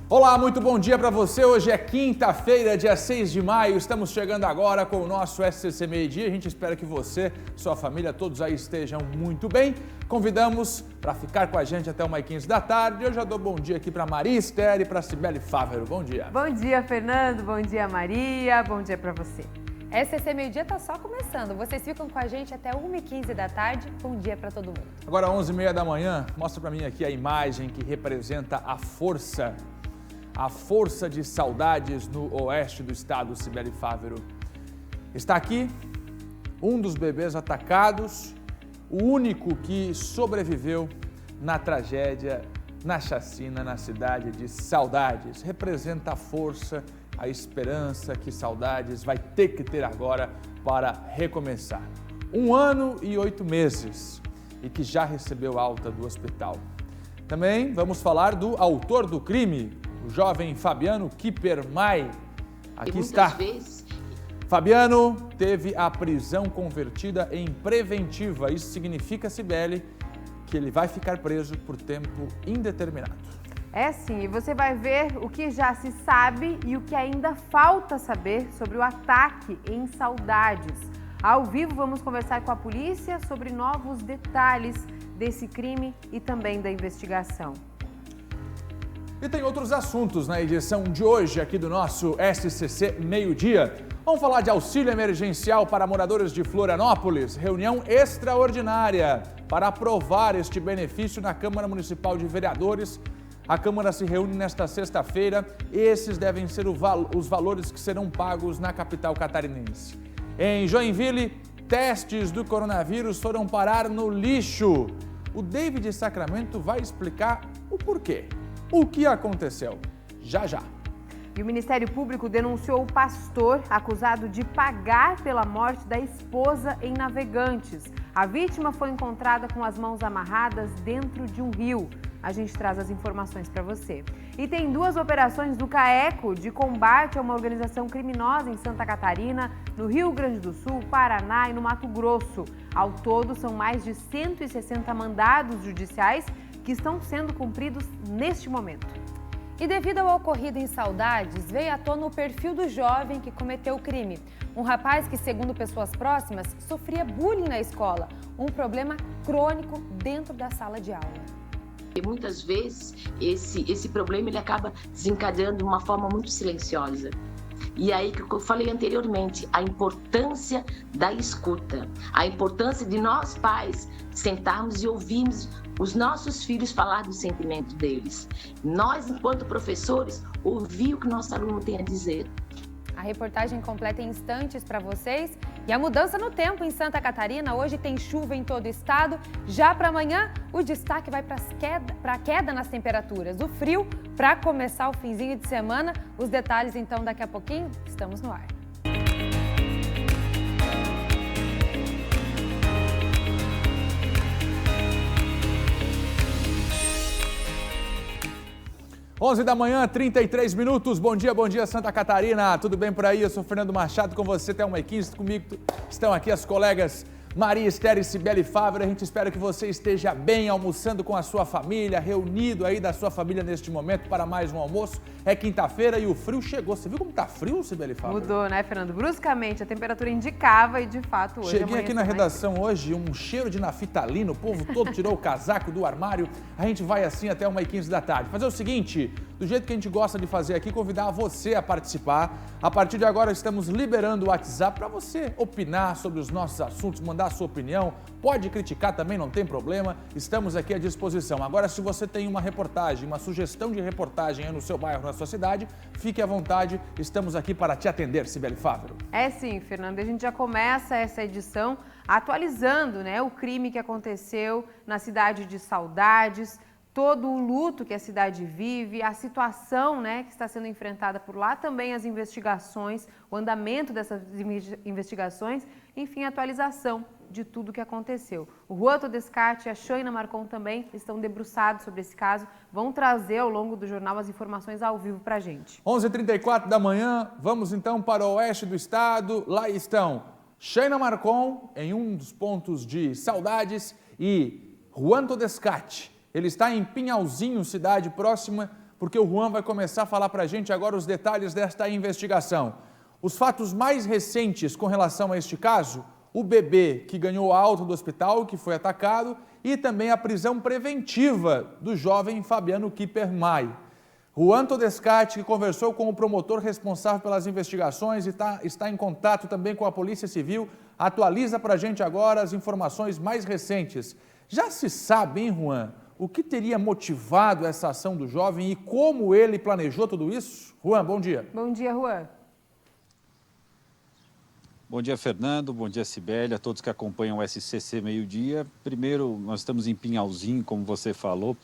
Olá, muito bom dia para você. Hoje é quinta-feira, dia 6 de maio. Estamos chegando agora com o nosso SCC Meio-Dia. A gente espera que você, sua família, todos aí estejam muito bem. Convidamos para ficar com a gente até 1h15 da tarde. Eu já dou bom dia aqui para Maria Esther e para Cibele Fávero. Bom dia. Bom dia, Fernando. Bom dia, Maria. Bom dia para você. SCC Meio-Dia está só começando. Vocês ficam com a gente até 1h15 da tarde. Bom dia para todo mundo. Agora, 11h30 da manhã, mostra para mim aqui a imagem que representa a força de saudades no oeste do estado, Cibele Fávero. Está aqui um dos bebês atacados, o único que sobreviveu na tragédia, na chacina, na cidade de Saudades. Representa a força, a esperança que Saudades vai ter que ter agora para recomeçar. 1 ano e 8 meses e que já recebeu alta do hospital. Também vamos falar do autor do crime, o jovem Fabiano Kipermay. Aqui está. Fabiano teve a prisão convertida em preventiva. Isso significa, Cibele, que ele vai ficar preso por tempo indeterminado. É sim, e você vai ver o que já se sabe e o que ainda falta saber sobre o ataque em Saudades. Ao vivo, vamos conversar com a polícia sobre novos detalhes desse crime e também da investigação. E tem outros assuntos na edição de hoje aqui do nosso SCC Meio-Dia. Vamos falar de auxílio emergencial para moradores de Florianópolis, reunião extraordinária para aprovar este benefício na Câmara Municipal de Vereadores. A Câmara se reúne nesta sexta-feira. Esses devem ser os valores que serão pagos na capital catarinense. Em Joinville, testes do coronavírus foram parar no lixo. O David Sacramento vai explicar o porquê. O que aconteceu? Já, já. E o Ministério Público denunciou o pastor acusado de pagar pela morte da esposa em Navegantes. A vítima foi encontrada com as mãos amarradas dentro de um rio. A gente traz as informações para você. E tem 2 operações do CAECO de combate a uma organização criminosa em Santa Catarina, no Rio Grande do Sul, Paraná e no Mato Grosso. Ao todo, são mais de 160 mandados judiciais que estão sendo cumpridos neste momento. E devido ao ocorrido em Saudades, veio à tona o perfil do jovem que cometeu o crime. Um rapaz que, segundo pessoas próximas, sofria bullying na escola, um problema crônico dentro da sala de aula. E muitas vezes esse problema ele acaba desencadeando de uma forma muito silenciosa. E aí que eu falei anteriormente, a importância da escuta, a importância de nós pais sentarmos e ouvirmos os nossos filhos falar do sentimento deles. Nós, enquanto professores, ouvir o que nosso aluno tem a dizer. A reportagem completa em instantes para vocês. E a mudança no tempo em Santa Catarina. Hoje tem chuva em todo o estado. Já para amanhã, o destaque vai para a queda nas temperaturas. O frio para começar o finzinho de semana. Os detalhes, então, daqui a pouquinho. Estamos no ar. Onze da manhã, 33 minutos. Bom dia Santa Catarina. Tudo bem por aí? Eu sou Fernando Machado, com você até 1h15. Comigo estão aqui as colegas Maria Esther e Cibele Fávero. A gente espera que você esteja bem, almoçando com a sua família, reunido aí da sua família neste momento para mais um almoço. É quinta-feira e o frio chegou. Você viu como tá frio, Cibele Fávero? Mudou, né, Fernando? Bruscamente, a temperatura indicava e, de fato, hoje... Cheguei aqui na redação hoje, um cheiro de naftalina, o povo todo tirou o casaco do armário. A gente vai assim até 1h15 da tarde. Fazer o seguinte, do jeito que a gente gosta de fazer aqui, convidar você a participar. A partir de agora, estamos liberando o WhatsApp para você opinar sobre os nossos assuntos, mandar a sua opinião. Pode criticar também, não tem problema. Estamos aqui à disposição. Agora, se você tem uma reportagem, uma sugestão de reportagem aí no seu bairro, na sua cidade, fique à vontade. Estamos aqui para te atender, Cibele Fávero. É sim, Fernando. A gente já começa essa edição atualizando, né, o crime que aconteceu na cidade de Saudades, todo o luto que a cidade vive, a situação, né, que está sendo enfrentada por lá, também as investigações, o andamento dessas investigações, enfim, a atualização de tudo o que aconteceu. O Juan Todescarte e a Shaina Marcon também estão debruçados sobre esse caso, vão trazer ao longo do jornal as informações ao vivo para a gente. 11h34 da manhã, vamos então para o oeste do estado. Lá estão Shaina Marcon em um dos pontos de Saudades e Juan Todescarte. Ele está em Pinhalzinho, cidade próxima, porque o Juan vai começar a falar para a gente agora os detalhes desta investigação. Os fatos mais recentes com relação a este caso, o bebê que ganhou alta do hospital, que foi atacado, e também a prisão preventiva do jovem Fabiano Kippermay. Juan Todescati, que conversou com o promotor responsável pelas investigações e está em contato também com a Polícia Civil, atualiza para a gente agora as informações mais recentes. Já se sabe, hein, Juan, o que teria motivado essa ação do jovem e como ele planejou tudo isso? Juan, bom dia. Bom dia, Juan. Bom dia, Fernando. Bom dia, Cibele, a todos que acompanham o SCC Meio-Dia. Primeiro, nós estamos em Pinhalzinho, como você falou,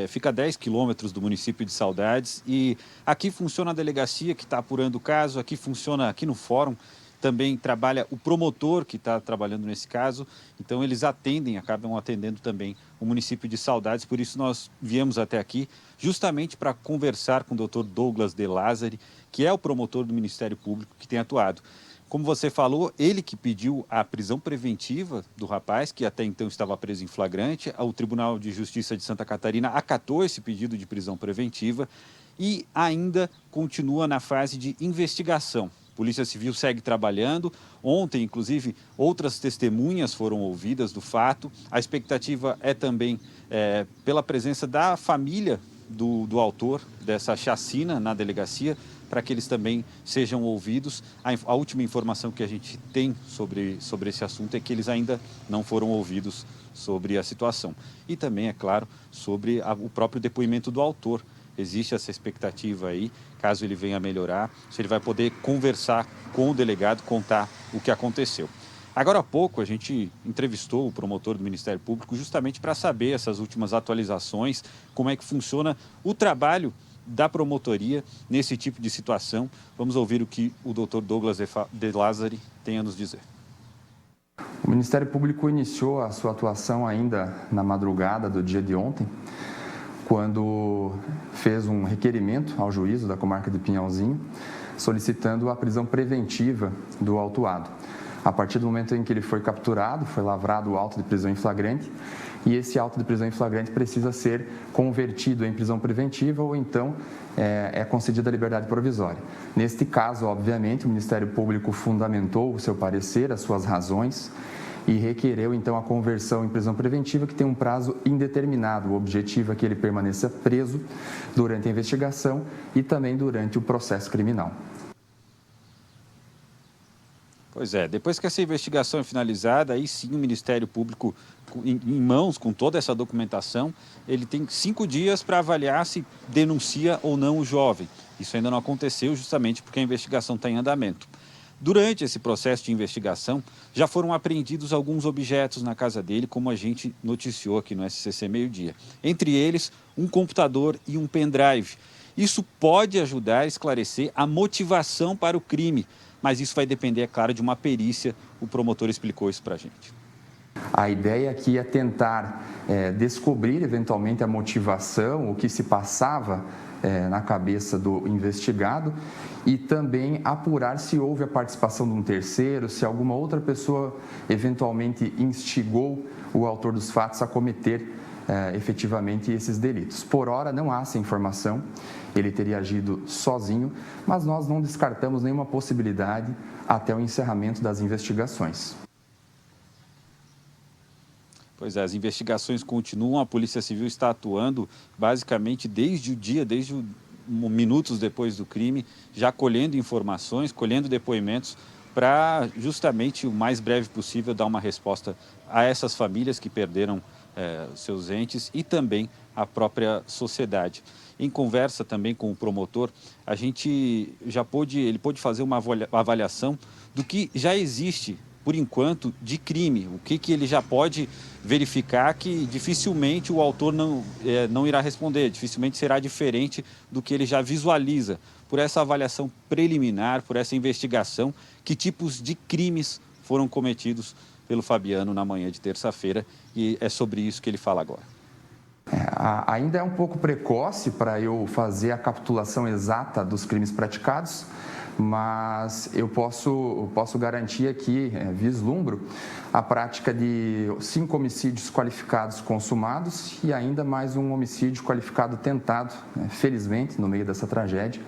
fica a 10 quilômetros do município de Saudades e aqui funciona a delegacia que está apurando o caso, aqui funciona, aqui no fórum, também trabalha o promotor que está trabalhando nesse caso, então eles acabam atendendo também o município de Saudades, por isso nós viemos até aqui justamente para conversar com o Dr. Douglas De Lázari, que é o promotor do Ministério Público que tem atuado. Como você falou, ele que pediu a prisão preventiva do rapaz, que até então estava preso em flagrante. O Tribunal de Justiça de Santa Catarina acatou esse pedido de prisão preventiva e ainda continua na fase de investigação. A Polícia Civil segue trabalhando. Ontem, inclusive, outras testemunhas foram ouvidas do fato. A expectativa é também pela presença da família do autor dessa chacina na delegacia, para que eles também sejam ouvidos. A última informação que a gente tem sobre esse assunto é que eles ainda não foram ouvidos sobre a situação. E também, é claro, sobre o próprio depoimento do autor. Existe essa expectativa aí, caso ele venha a melhorar, se ele vai poder conversar com o delegado, contar o que aconteceu. Agora há pouco a gente entrevistou o promotor do Ministério Público justamente para saber essas últimas atualizações, como é que funciona o trabalho da promotoria nesse tipo de situação. Vamos ouvir o que o Dr. Douglas De Lázari tem a nos dizer. O Ministério Público iniciou a sua atuação ainda na madrugada do dia de ontem, quando fez um requerimento ao juízo da comarca de Pinhalzinho, solicitando a prisão preventiva do autuado. A partir do momento em que ele foi capturado, foi lavrado o auto de prisão em flagrante, e esse auto de prisão em flagrante precisa ser convertido em prisão preventiva ou então é concedida a liberdade provisória. Neste caso, obviamente, o Ministério Público fundamentou o seu parecer, as suas razões, e requereu então a conversão em prisão preventiva, que tem um prazo indeterminado. O objetivo é que ele permaneça preso durante a investigação e também durante o processo criminal. Pois é, depois que essa investigação é finalizada, aí sim o Ministério Público, em mãos com toda essa documentação, ele tem 5 dias para avaliar se denuncia ou não o jovem. Isso ainda não aconteceu justamente porque a investigação está em andamento. Durante esse processo de investigação, já foram apreendidos alguns objetos na casa dele, como a gente noticiou aqui no SCC Meio-Dia. Entre eles, um computador e um pendrive. Isso pode ajudar a esclarecer a motivação para o crime, mas isso vai depender, é claro, de uma perícia. O promotor explicou isso para a gente. A ideia aqui é tentar descobrir eventualmente a motivação, o que se passava na cabeça do investigado e também apurar se houve a participação de um terceiro, se alguma outra pessoa eventualmente instigou o autor dos fatos a cometer efetivamente esses delitos. Por hora não há essa informação, ele teria agido sozinho, mas nós não descartamos nenhuma possibilidade até o encerramento das investigações. Pois é, as investigações continuam, a Polícia Civil está atuando basicamente desde minutos depois do crime, já colhendo informações, colhendo depoimentos, para justamente o mais breve possível dar uma resposta a essas famílias que perderam seus entes e também a própria sociedade. Em conversa também com o promotor, ele pôde fazer uma avaliação do que já existe, por enquanto, de crime, o que ele já pode verificar que dificilmente o autor não irá responder, dificilmente será diferente do que ele já visualiza. Por essa avaliação preliminar, por essa investigação, que tipos de crimes foram cometidos pelo Fabiano na manhã de terça-feira, e é sobre isso que ele fala agora. Ainda é um pouco precoce para eu fazer a capitulação exata dos crimes praticados, mas eu posso garantir aqui, vislumbro, a prática de 5 homicídios qualificados consumados e ainda mais um homicídio qualificado tentado. Felizmente, no meio dessa tragédia,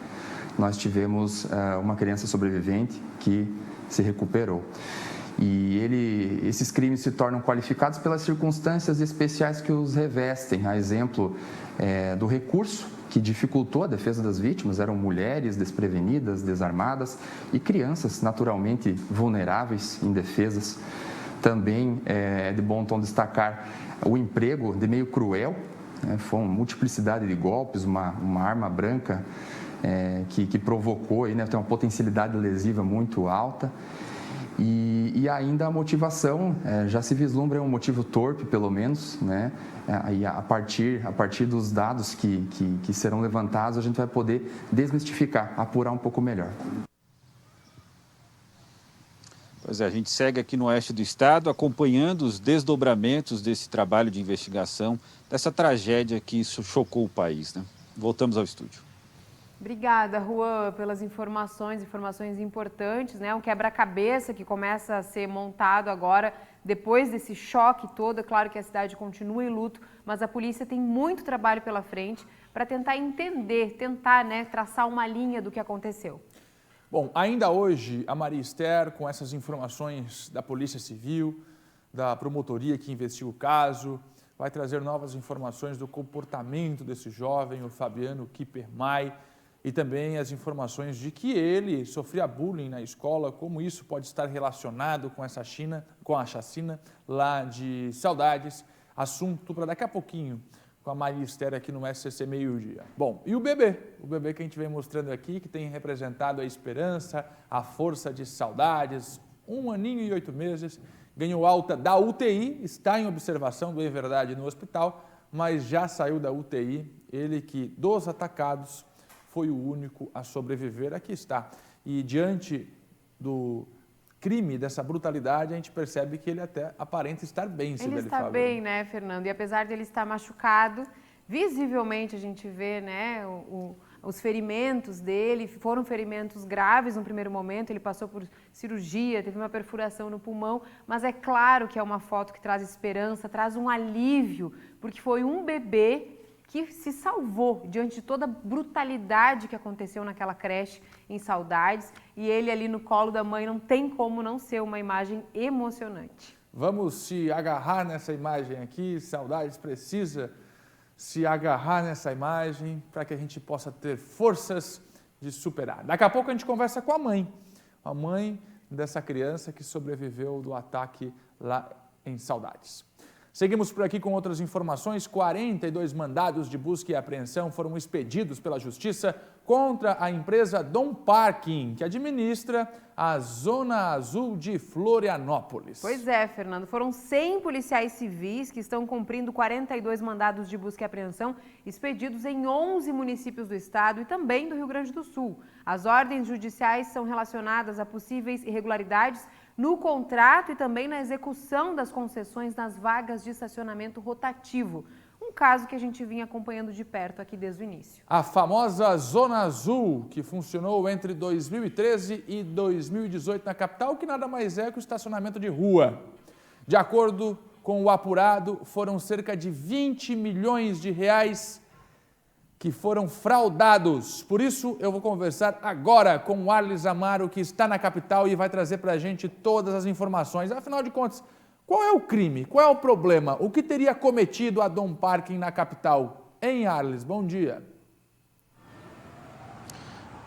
nós tivemos uma criança sobrevivente que se recuperou. E esses crimes se tornam qualificados pelas circunstâncias especiais que os revestem, a exemplo do recurso que dificultou a defesa das vítimas, eram mulheres desprevenidas, desarmadas e crianças naturalmente vulneráveis, indefesas. Também é de bom tom destacar o emprego de meio cruel, foi uma multiplicidade de golpes, uma arma branca que provocou, tem uma potencialidade lesiva muito alta. E ainda a motivação, já se vislumbra um motivo torpe, pelo menos, Aí, a partir dos dados que serão levantados, a gente vai poder desmistificar, apurar um pouco melhor. Pois é, a gente segue aqui no oeste do estado, acompanhando os desdobramentos desse trabalho de investigação, dessa tragédia que chocou o país, Voltamos ao estúdio. Obrigada, Juan, pelas informações importantes, Um quebra-cabeça que começa a ser montado agora, depois desse choque todo. É claro que a cidade continua em luto, mas a polícia tem muito trabalho pela frente para tentar entender, traçar uma linha do que aconteceu. Bom, ainda hoje, a Maria Esther, com essas informações da Polícia Civil, da promotoria que investiga o caso, vai trazer novas informações do comportamento desse jovem, o Fabiano Kippermay, e também as informações de que ele sofria bullying na escola, como isso pode estar relacionado com a chacina lá de Saudades. Assunto para daqui a pouquinho com a Maria Esther aqui no SCC Meio-Dia. Bom, e o bebê que a gente vem mostrando aqui, que tem representado a esperança, a força de Saudades, 1 aninho e 8 meses, ganhou alta da UTI, está em observação, bem verdade, no hospital, mas já saiu da UTI, ele que dos atacados foi o único a sobreviver. Aqui está. E diante do crime, dessa brutalidade, a gente percebe que ele até aparenta estar bem. Ele está bem, Fernando? E apesar de ele estar machucado, visivelmente a gente vê, os ferimentos dele, foram ferimentos graves no primeiro momento, ele passou por cirurgia, teve uma perfuração no pulmão, mas é claro que é uma foto que traz esperança, traz um alívio, porque foi um bebê que se salvou diante de toda a brutalidade que aconteceu naquela creche em Saudades, e ele ali no colo da mãe, não tem como não ser uma imagem emocionante. Vamos se agarrar nessa imagem aqui, Saudades precisa se agarrar nessa imagem para que a gente possa ter forças de superar. Daqui a pouco a gente conversa com a mãe dessa criança que sobreviveu do ataque lá em Saudades. Seguimos por aqui com outras informações. 42 mandados de busca e apreensão foram expedidos pela Justiça contra a empresa Dom Parking, que administra a Zona Azul de Florianópolis. Pois é, Fernando. Foram 100 policiais civis que estão cumprindo 42 mandados de busca e apreensão expedidos em 11 municípios do estado e também do Rio Grande do Sul. As ordens judiciais são relacionadas a possíveis irregularidades no contrato e também na execução das concessões nas vagas de estacionamento rotativo. Um caso que a gente vinha acompanhando de perto aqui desde o início. A famosa Zona Azul, que funcionou entre 2013 e 2018 na capital, que nada mais é que o estacionamento de rua. De acordo com o apurado, foram cerca de 20 milhões de reais que foram fraudados. Por isso, eu vou conversar agora com o Arlis Amaro, que está na capital e vai trazer para a gente todas as informações. Afinal de contas, qual é o crime? Qual é o problema? O que teria cometido a Dom Parking na capital? Hein, Arlis? Bom dia.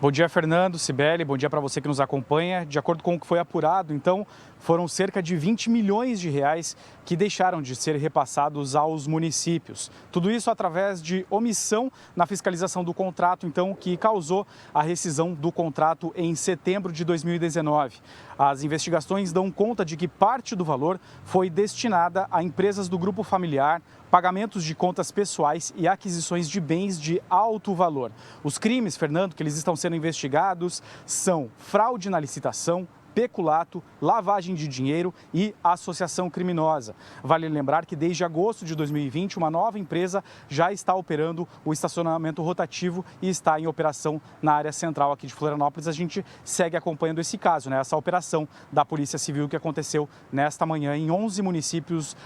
Bom dia, Fernando, Cibele, bom dia para você que nos acompanha. De acordo com o que foi apurado, então, foram cerca de 20 milhões de reais que deixaram de ser repassados aos municípios. Tudo isso através de omissão na fiscalização do contrato, então, que causou a rescisão do contrato em setembro de 2019. As investigações dão conta de que parte do valor foi destinada a empresas do grupo familiar, pagamentos de contas pessoais e aquisições de bens de alto valor. Os crimes, Fernando, que eles estão sendo investigados são fraude na licitação, peculato, lavagem de dinheiro e associação criminosa. Vale lembrar que desde agosto de 2020, uma nova empresa já está operando o estacionamento rotativo e está em operação na área central aqui de Florianópolis. A gente segue acompanhando esse caso, né? Essa operação da Polícia Civil que aconteceu nesta manhã em 11 municípios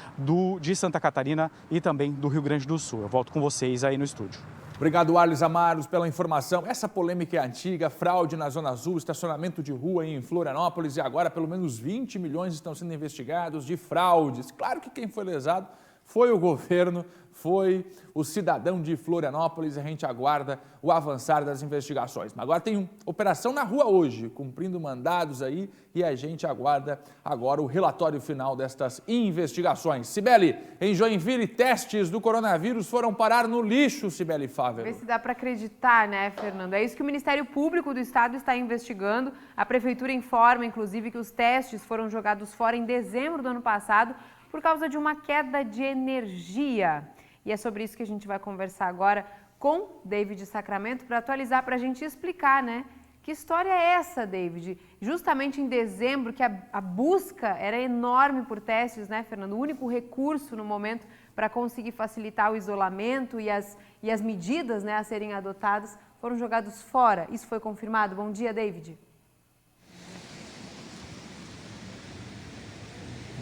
de Santa Catarina e também do Rio Grande do Sul. Eu volto com vocês aí no estúdio. Obrigado, Arles Amaros, pela informação. Essa polêmica é antiga, fraude na Zona Azul, estacionamento de rua em Florianópolis e agora pelo menos 20 milhões estão sendo investigados de fraudes. Claro que quem foi lesado foi o governo, foi o cidadão de Florianópolis e a gente aguarda o avançar das investigações. Mas agora tem operação na rua hoje, cumprindo mandados aí e a gente aguarda agora o relatório final destas investigações. Cibele, em Joinville, testes do coronavírus foram parar no lixo, Cibele Fávero. Vê se dá para acreditar, né, Fernando? É isso que o Ministério Público do Estado está investigando. A Prefeitura informa, inclusive, que os testes foram jogados fora em dezembro do ano passado por causa de uma queda de energia. E é sobre isso que a gente vai conversar agora com David Sacramento para atualizar, para a gente explicar, né? Que história é essa, David? Justamente em dezembro, que a busca era enorme por testes, né, Fernando? O único recurso no momento para conseguir facilitar o isolamento e as medidas, né, a serem adotadas foram jogados fora. Isso foi confirmado? Bom dia, David.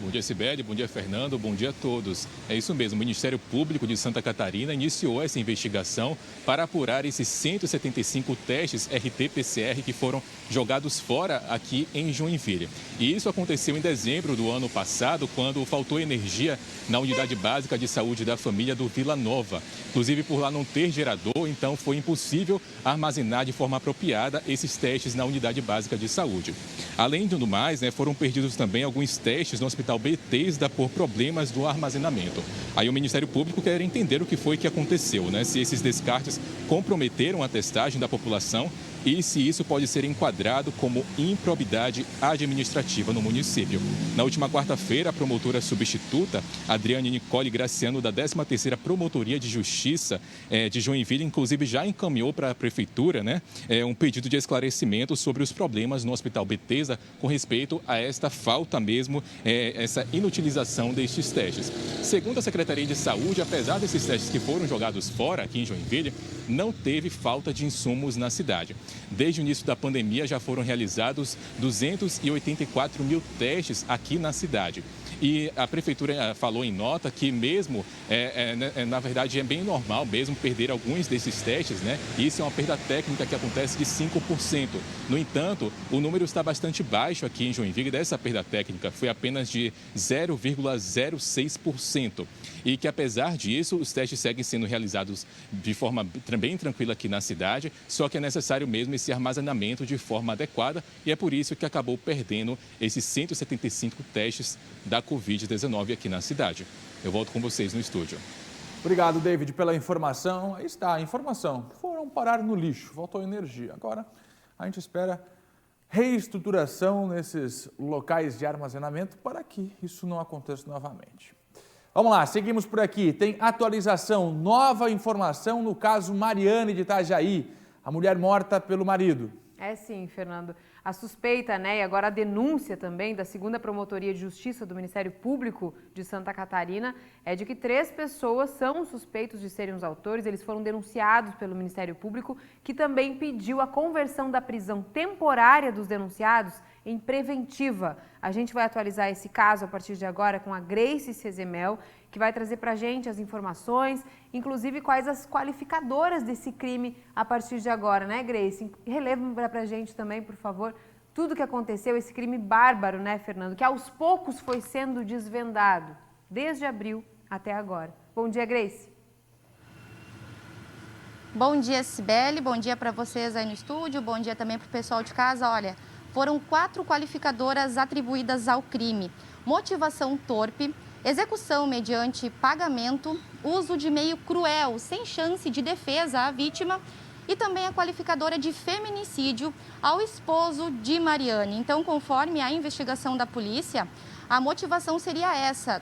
Bom dia, Sibeli. Bom dia, Fernando. Bom dia a todos. É isso mesmo, o Ministério Público de Santa Catarina iniciou essa investigação para apurar esses 175 testes RT-PCR que foram jogados fora aqui em Joinville. E isso aconteceu em dezembro do ano passado, quando faltou energia na Unidade Básica de Saúde da Família do Vila Nova. Inclusive, por lá não ter gerador, então foi impossível armazenar de forma apropriada esses testes na Unidade Básica de Saúde. Além do mais, foram perdidos também alguns testes no Hospital Bethesda por problemas do armazenamento. Aí o Ministério Público quer entender o que foi que aconteceu, se esses descartes comprometeram a testagem da população e se isso pode ser enquadrado como improbidade administrativa no município. Na última quarta-feira, a promotora substituta, Adriane Nicole Graciano, da 13ª Promotoria de Justiça de Joinville, inclusive já encaminhou para a Prefeitura um pedido de esclarecimento sobre os problemas no Hospital Bethesda com respeito a esta falta mesmo, essa inutilização destes testes. Segundo a Secretaria de Saúde, apesar desses testes que foram jogados fora aqui em Joinville, não teve falta de insumos na cidade. Desde o início da pandemia já foram realizados 284 mil testes aqui na cidade. E a Prefeitura falou em nota que mesmo, na verdade, é bem normal mesmo perder alguns desses testes, E isso é uma perda técnica que acontece de 5%. No entanto, o número está bastante baixo aqui em Joinville, dessa perda técnica foi apenas de 0,06%. E que, apesar disso, os testes seguem sendo realizados de forma bem tranquila aqui na cidade, só que é necessário mesmo esse armazenamento de forma adequada e é por isso que acabou perdendo esses 175 testes da Covid-19 aqui na cidade. Eu volto com vocês no estúdio. Obrigado, David, pela informação. Aí está a informação. Foram parar no lixo, faltou energia. Agora, a gente espera reestruturação nesses locais de armazenamento para que isso não aconteça novamente. Vamos lá, seguimos por aqui. Tem atualização, nova informação no caso Mariane de Itajaí, a mulher morta pelo marido. É sim, Fernando. A suspeita, e agora a denúncia também da 2ª Promotoria de Justiça do Ministério Público de Santa Catarina é de que 3 pessoas são suspeitos de serem os autores. Eles foram denunciados pelo Ministério Público, que também pediu a conversão da prisão temporária dos denunciados em preventiva. A gente vai atualizar esse caso a partir de agora com a Grace Cezemel, que vai trazer para a gente as informações, inclusive quais as qualificadoras desse crime a partir de agora, Grace? Releva para a gente também, por favor, tudo o que aconteceu, esse crime bárbaro, Fernando, que aos poucos foi sendo desvendado, desde abril até agora. Bom dia, Grace. Bom dia, Sibeli, bom dia para vocês aí no estúdio, bom dia também para o pessoal de casa. Olha, foram 4 qualificadoras atribuídas ao crime: motivação torpe, execução mediante pagamento, uso de meio cruel, sem chance de defesa à vítima e também a qualificadora de feminicídio ao esposo de Mariane. Então, conforme a investigação da polícia, a motivação seria essa,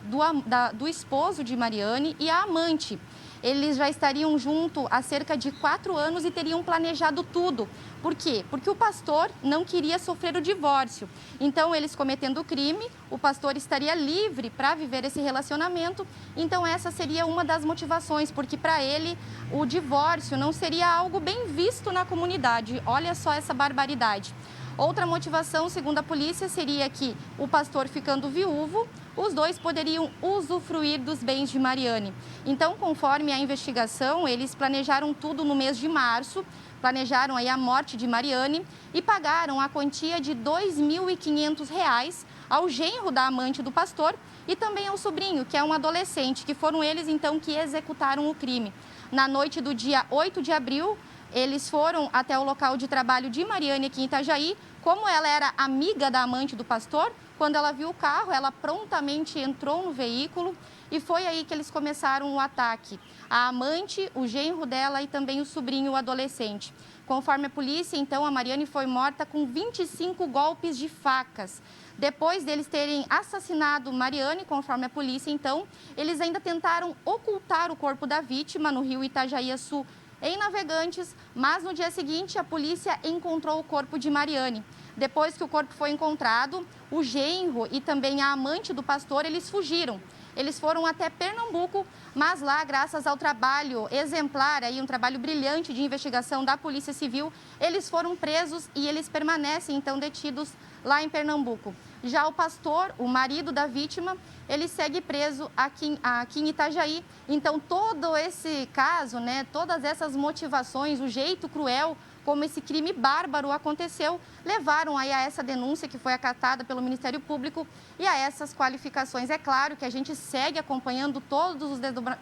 do esposo de Mariane e a amante. eles já estariam junto há cerca de 4 anos e teriam planejado tudo. Por quê? Porque o pastor não queria sofrer o divórcio. Então, eles cometendo o crime, o pastor estaria livre para viver esse relacionamento. Então, essa seria uma das motivações, porque para ele o divórcio não seria algo bem visto na comunidade. Olha só essa barbaridade. Outra motivação, segundo a polícia, seria que o pastor ficando viúvo, os dois poderiam usufruir dos bens de Mariane. Então, conforme a investigação, eles planejaram tudo no mês de março, planejaram aí a morte de Mariane e pagaram a quantia de R$ 2.500 ao genro da amante do pastor e também ao sobrinho, que é um adolescente, que foram eles então que executaram o crime. Na noite do dia 8 de abril, eles foram até o local de trabalho de Mariane aqui em Itajaí. Como ela era amiga da amante do pastor, quando ela viu o carro, ela prontamente entrou no veículo e foi aí que eles começaram o ataque. A amante, o genro dela e também o sobrinho, o adolescente. Conforme a polícia, então, a Mariane foi morta com 25 golpes de facas. Depois deles terem assassinado Mariane, conforme a polícia, então, eles ainda tentaram ocultar o corpo da vítima no rio Itajaí-Açu, em Navegantes, mas no dia seguinte a polícia encontrou o corpo de Mariane. Depois que o corpo foi encontrado, o genro e também a amante do pastor, eles fugiram. Eles foram até Pernambuco, mas lá, graças ao trabalho exemplar, aí, um trabalho brilhante de investigação da Polícia Civil, eles foram presos e eles permanecem, então, detidos lá em Pernambuco. Já o pastor, o marido da vítima, ele segue preso aqui em Itajaí. Então, todo esse caso, né, todas essas motivações, o jeito cruel como esse crime bárbaro aconteceu, levaram aí a essa denúncia que foi acatada pelo Ministério Público e a essas qualificações. É claro que a gente segue acompanhando todos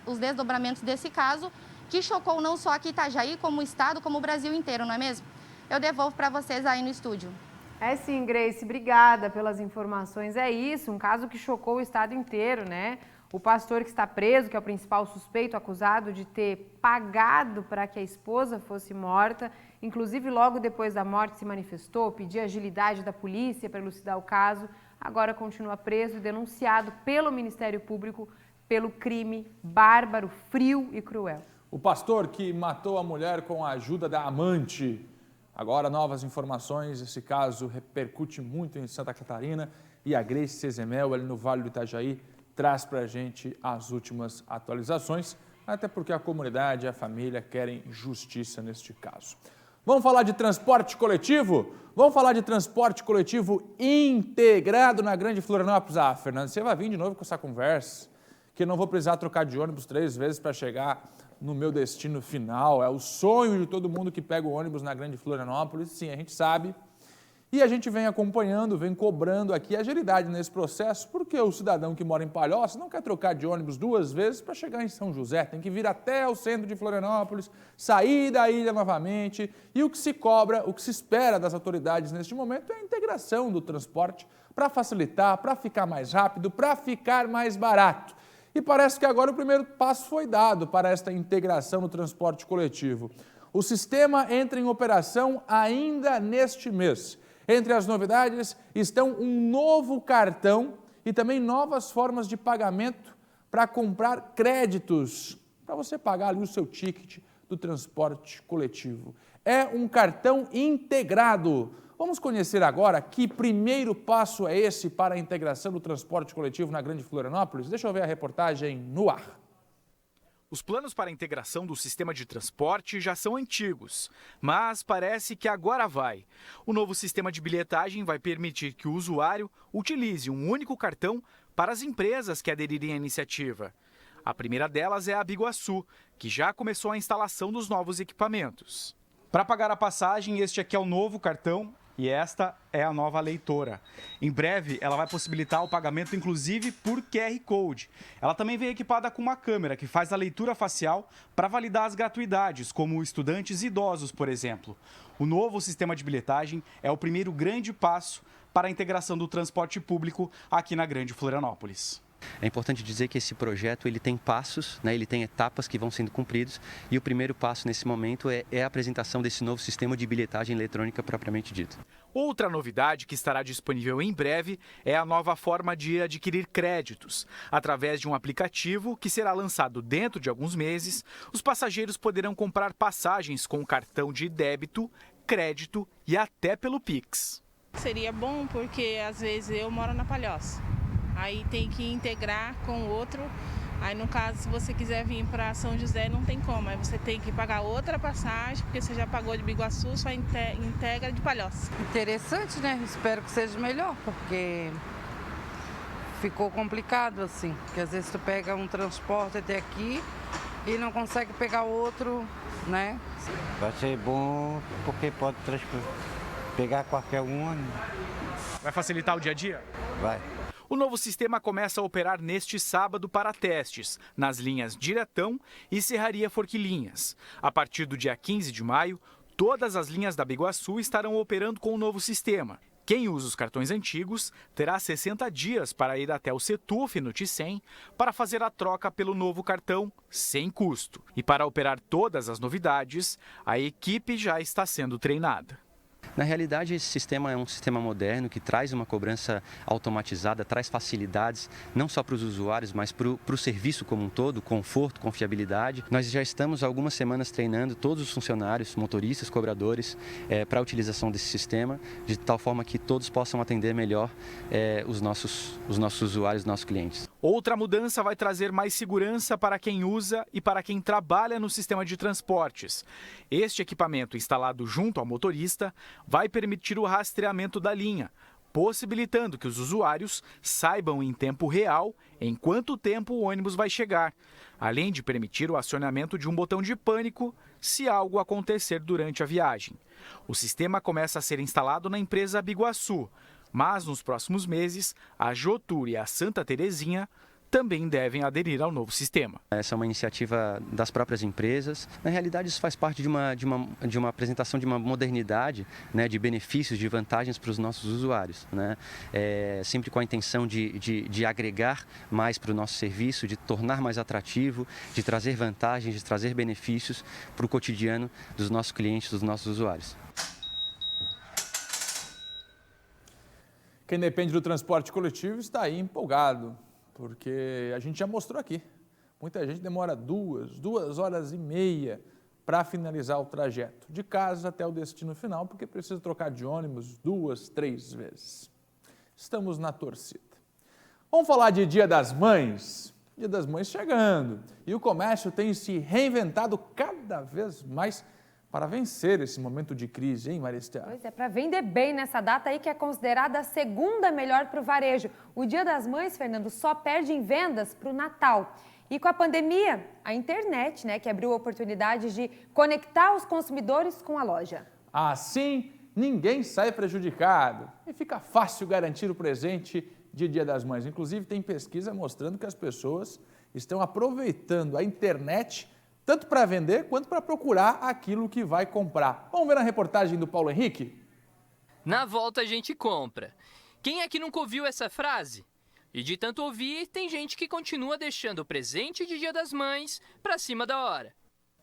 os desdobramentos desse caso, que chocou não só aqui Itajaí, como o Estado, como o Brasil inteiro, não é mesmo? Eu devolvo para vocês aí no estúdio. É sim, Grace, obrigada pelas informações. É isso, um caso que chocou o estado inteiro, né? O pastor que está preso, que é o principal suspeito acusado de ter pagado para que a esposa fosse morta, inclusive logo depois da morte se manifestou, pediu agilidade da polícia para elucidar o caso, agora continua preso e denunciado pelo Ministério Público pelo crime bárbaro, frio e cruel. O pastor que matou a mulher com a ajuda da amante. Agora, novas informações, esse caso repercute muito em Santa Catarina e a Grace Sezemel, ali no Vale do Itajaí, traz para a gente as últimas atualizações, até porque a comunidade e a família querem justiça neste caso. Vamos falar de transporte coletivo? Vamos falar de transporte coletivo integrado na Grande Florianópolis. Ah, Fernando, você vai vir de novo com essa conversa, que eu não vou precisar trocar de ônibus 3 vezes para chegar no meu destino final. É o sonho de todo mundo que pega o ônibus na Grande Florianópolis. Sim, a gente sabe. E a gente vem acompanhando, vem cobrando aqui agilidade nesse processo, porque o cidadão que mora em Palhoça não quer trocar de ônibus 2 vezes para chegar em São José, tem que vir até o centro de Florianópolis, sair da ilha novamente, e o que se cobra, o que se espera das autoridades neste momento é a integração do transporte para facilitar, para ficar mais rápido, para ficar mais barato. E parece que agora o primeiro passo foi dado para esta integração no transporte coletivo. O sistema entra em operação ainda neste mês. Entre as novidades estão um novo cartão e também novas formas de pagamento para comprar créditos, para você pagar ali o seu ticket do transporte coletivo. É um cartão integrado. Vamos conhecer agora que primeiro passo é esse para a integração do transporte coletivo na Grande Florianópolis? Deixa eu ver a reportagem no ar. Os planos para a integração do sistema de transporte já são antigos, mas parece que agora vai. O novo sistema de bilhetagem vai permitir que o usuário utilize um único cartão para as empresas que aderirem à iniciativa. A primeira delas é a Biguaçu, que já começou a instalação dos novos equipamentos. Para pagar a passagem, este aqui é o novo cartão e esta é a nova leitora. Em breve, ela vai possibilitar o pagamento, inclusive, por QR Code. Ela também vem equipada com uma câmera que faz a leitura facial para validar as gratuidades, como estudantes e idosos, por exemplo. O novo sistema de bilhetagem é o primeiro grande passo para a integração do transporte público aqui na Grande Florianópolis. É importante dizer que esse projeto ele tem passos, né, ele tem etapas que vão sendo cumpridos e o primeiro passo nesse momento é a apresentação desse novo sistema de bilhetagem eletrônica propriamente dito. Outra novidade que estará disponível em breve é a nova forma de adquirir créditos. Através de um aplicativo que será lançado dentro de alguns meses, os passageiros poderão comprar passagens com cartão de débito, crédito e até pelo Pix. Seria bom porque às vezes eu moro na Palhoça, aí tem que integrar com outro. Aí, no caso, se você quiser vir para São José, não tem como. Aí você tem que pagar outra passagem, porque você já pagou de Biguaçu, só integra de Palhoça. Interessante, né? Espero que seja melhor, porque ficou complicado assim. Porque às vezes tu pega um transporte até aqui e não consegue pegar outro, né? Vai ser bom porque pode pegar qualquer um. Vai facilitar o dia a dia? Vai. O novo sistema começa a operar neste sábado para testes, nas linhas Diretão e Serraria Forquilinhas. A partir do dia 15 de maio, todas as linhas da Biguaçu estarão operando com o novo sistema. Quem usa os cartões antigos terá 60 dias para ir até o Setuf no Ticem para fazer a troca pelo novo cartão sem custo. E para operar todas as novidades, a equipe já está sendo treinada. Na realidade, esse sistema é um sistema moderno que traz uma cobrança automatizada, traz facilidades não só para os usuários, mas para o serviço como um todo, conforto, confiabilidade. Nós já estamos há algumas semanas treinando todos os funcionários, motoristas, cobradores, para a utilização desse sistema, de tal forma que todos possam atender melhor os nossos usuários, nossos clientes. Outra mudança vai trazer mais segurança para quem usa e para quem trabalha no sistema de transportes. Este equipamento instalado junto ao motorista vai permitir o rastreamento da linha, possibilitando que os usuários saibam em tempo real em quanto tempo o ônibus vai chegar, além de permitir o acionamento de um botão de pânico se algo acontecer durante a viagem. O sistema começa a ser instalado na empresa Biguaçu, mas nos próximos meses, a Jotur e a Santa Terezinha também devem aderir ao novo sistema. Essa é uma iniciativa das próprias empresas. Na realidade, isso faz parte de uma apresentação de uma modernidade, né, de benefícios, de vantagens para os nossos usuários, né? Sempre com a intenção de agregar mais para o nosso serviço, de tornar mais atrativo, de trazer vantagens, de trazer benefícios para o cotidiano dos nossos clientes, dos nossos usuários. Quem depende do transporte coletivo está aí empolgado, porque a gente já mostrou aqui. Muita gente demora 2 horas e meia para finalizar o trajeto, de casa até o destino final, porque precisa trocar de ônibus 2, 3 vezes. Estamos na torcida. Vamos falar de Dia das Mães. Dia das Mães chegando e o comércio tem se reinventado cada vez mais para vencer esse momento de crise, hein, Maristel? Pois é, para vender bem nessa data aí que é considerada a segunda melhor para o varejo. O Dia das Mães, Fernando, só perde em vendas para o Natal. E com a pandemia, a internet, né, que abriu oportunidades de conectar os consumidores com a loja. Assim, ninguém sai prejudicado e fica fácil garantir o presente de Dia das Mães. Inclusive, tem pesquisa mostrando que as pessoas estão aproveitando a internet tanto para vender quanto para procurar aquilo que vai comprar. Vamos ver a reportagem do Paulo Henrique? Na volta a gente compra. Quem é que nunca ouviu essa frase? E de tanto ouvir, tem gente que continua deixando o presente de Dia das Mães para cima da hora.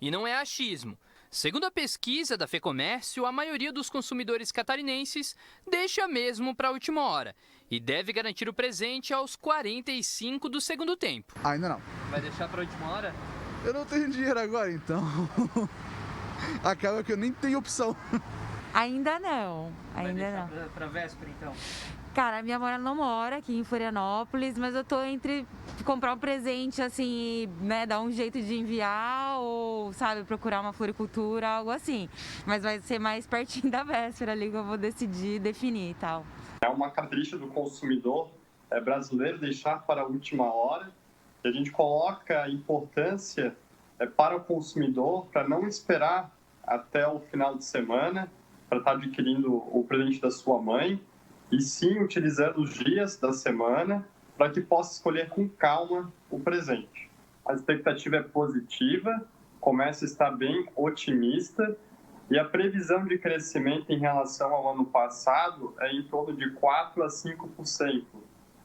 E não é achismo. Segundo a pesquisa da FEComércio, a maioria dos consumidores catarinenses deixa mesmo para a última hora e deve garantir o presente aos 45 do segundo tempo. Ainda não. Vai deixar para a última hora? Eu não tenho dinheiro agora, então acaba que eu nem tenho opção. Ainda não, ainda não. Para véspera, então? Cara, a minha mãe não mora aqui em Florianópolis, mas eu tô entre comprar um presente, assim, né, dar um jeito de enviar ou, sabe, procurar uma floricultura, algo assim. Mas vai ser mais pertinho da véspera ali que eu vou definir e tal. É uma capricha do consumidor brasileiro deixar para a última hora. E a gente coloca a importância para o consumidor, para não esperar até o final de semana para estar adquirindo o presente da sua mãe, e sim utilizando os dias da semana para que possa escolher com calma o presente. A expectativa é positiva, começa a estar bem otimista, e a previsão de crescimento em relação ao ano passado é em torno de 4% a 5%.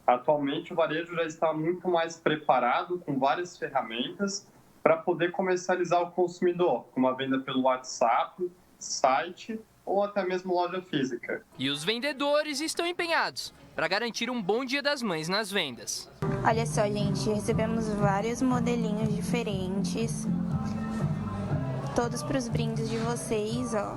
Atualmente, o varejo já está muito mais preparado, com várias ferramentas, para poder comercializar o consumidor, como a venda pelo WhatsApp, site ou até mesmo loja física. E os vendedores estão empenhados para garantir um bom Dia das Mães nas vendas. Olha só, gente, recebemos vários modelinhos diferentes, todos para os brindes de vocês, ó.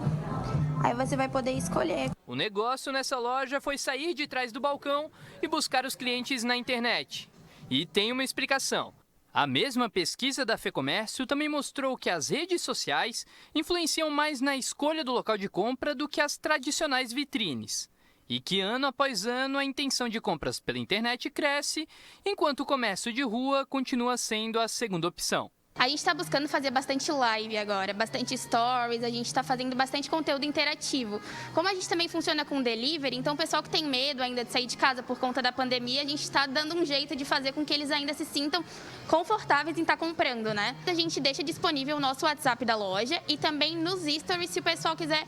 Aí você vai poder escolher. O negócio nessa loja foi sair de trás do balcão e buscar os clientes na internet. E tem uma explicação. A mesma pesquisa da FEComércio também mostrou que as redes sociais influenciam mais na escolha do local de compra do que as tradicionais vitrines. E que ano após ano a intenção de compras pela internet cresce, enquanto o comércio de rua continua sendo a segunda opção. A gente está buscando fazer bastante live agora, bastante stories, a gente está fazendo bastante conteúdo interativo. Como a gente também funciona com delivery, então o pessoal que tem medo ainda de sair de casa por conta da pandemia, a gente está dando um jeito de fazer com que eles ainda se sintam confortáveis em estar comprando, né? A gente deixa disponível o nosso WhatsApp da loja e também nos stories se o pessoal quiser,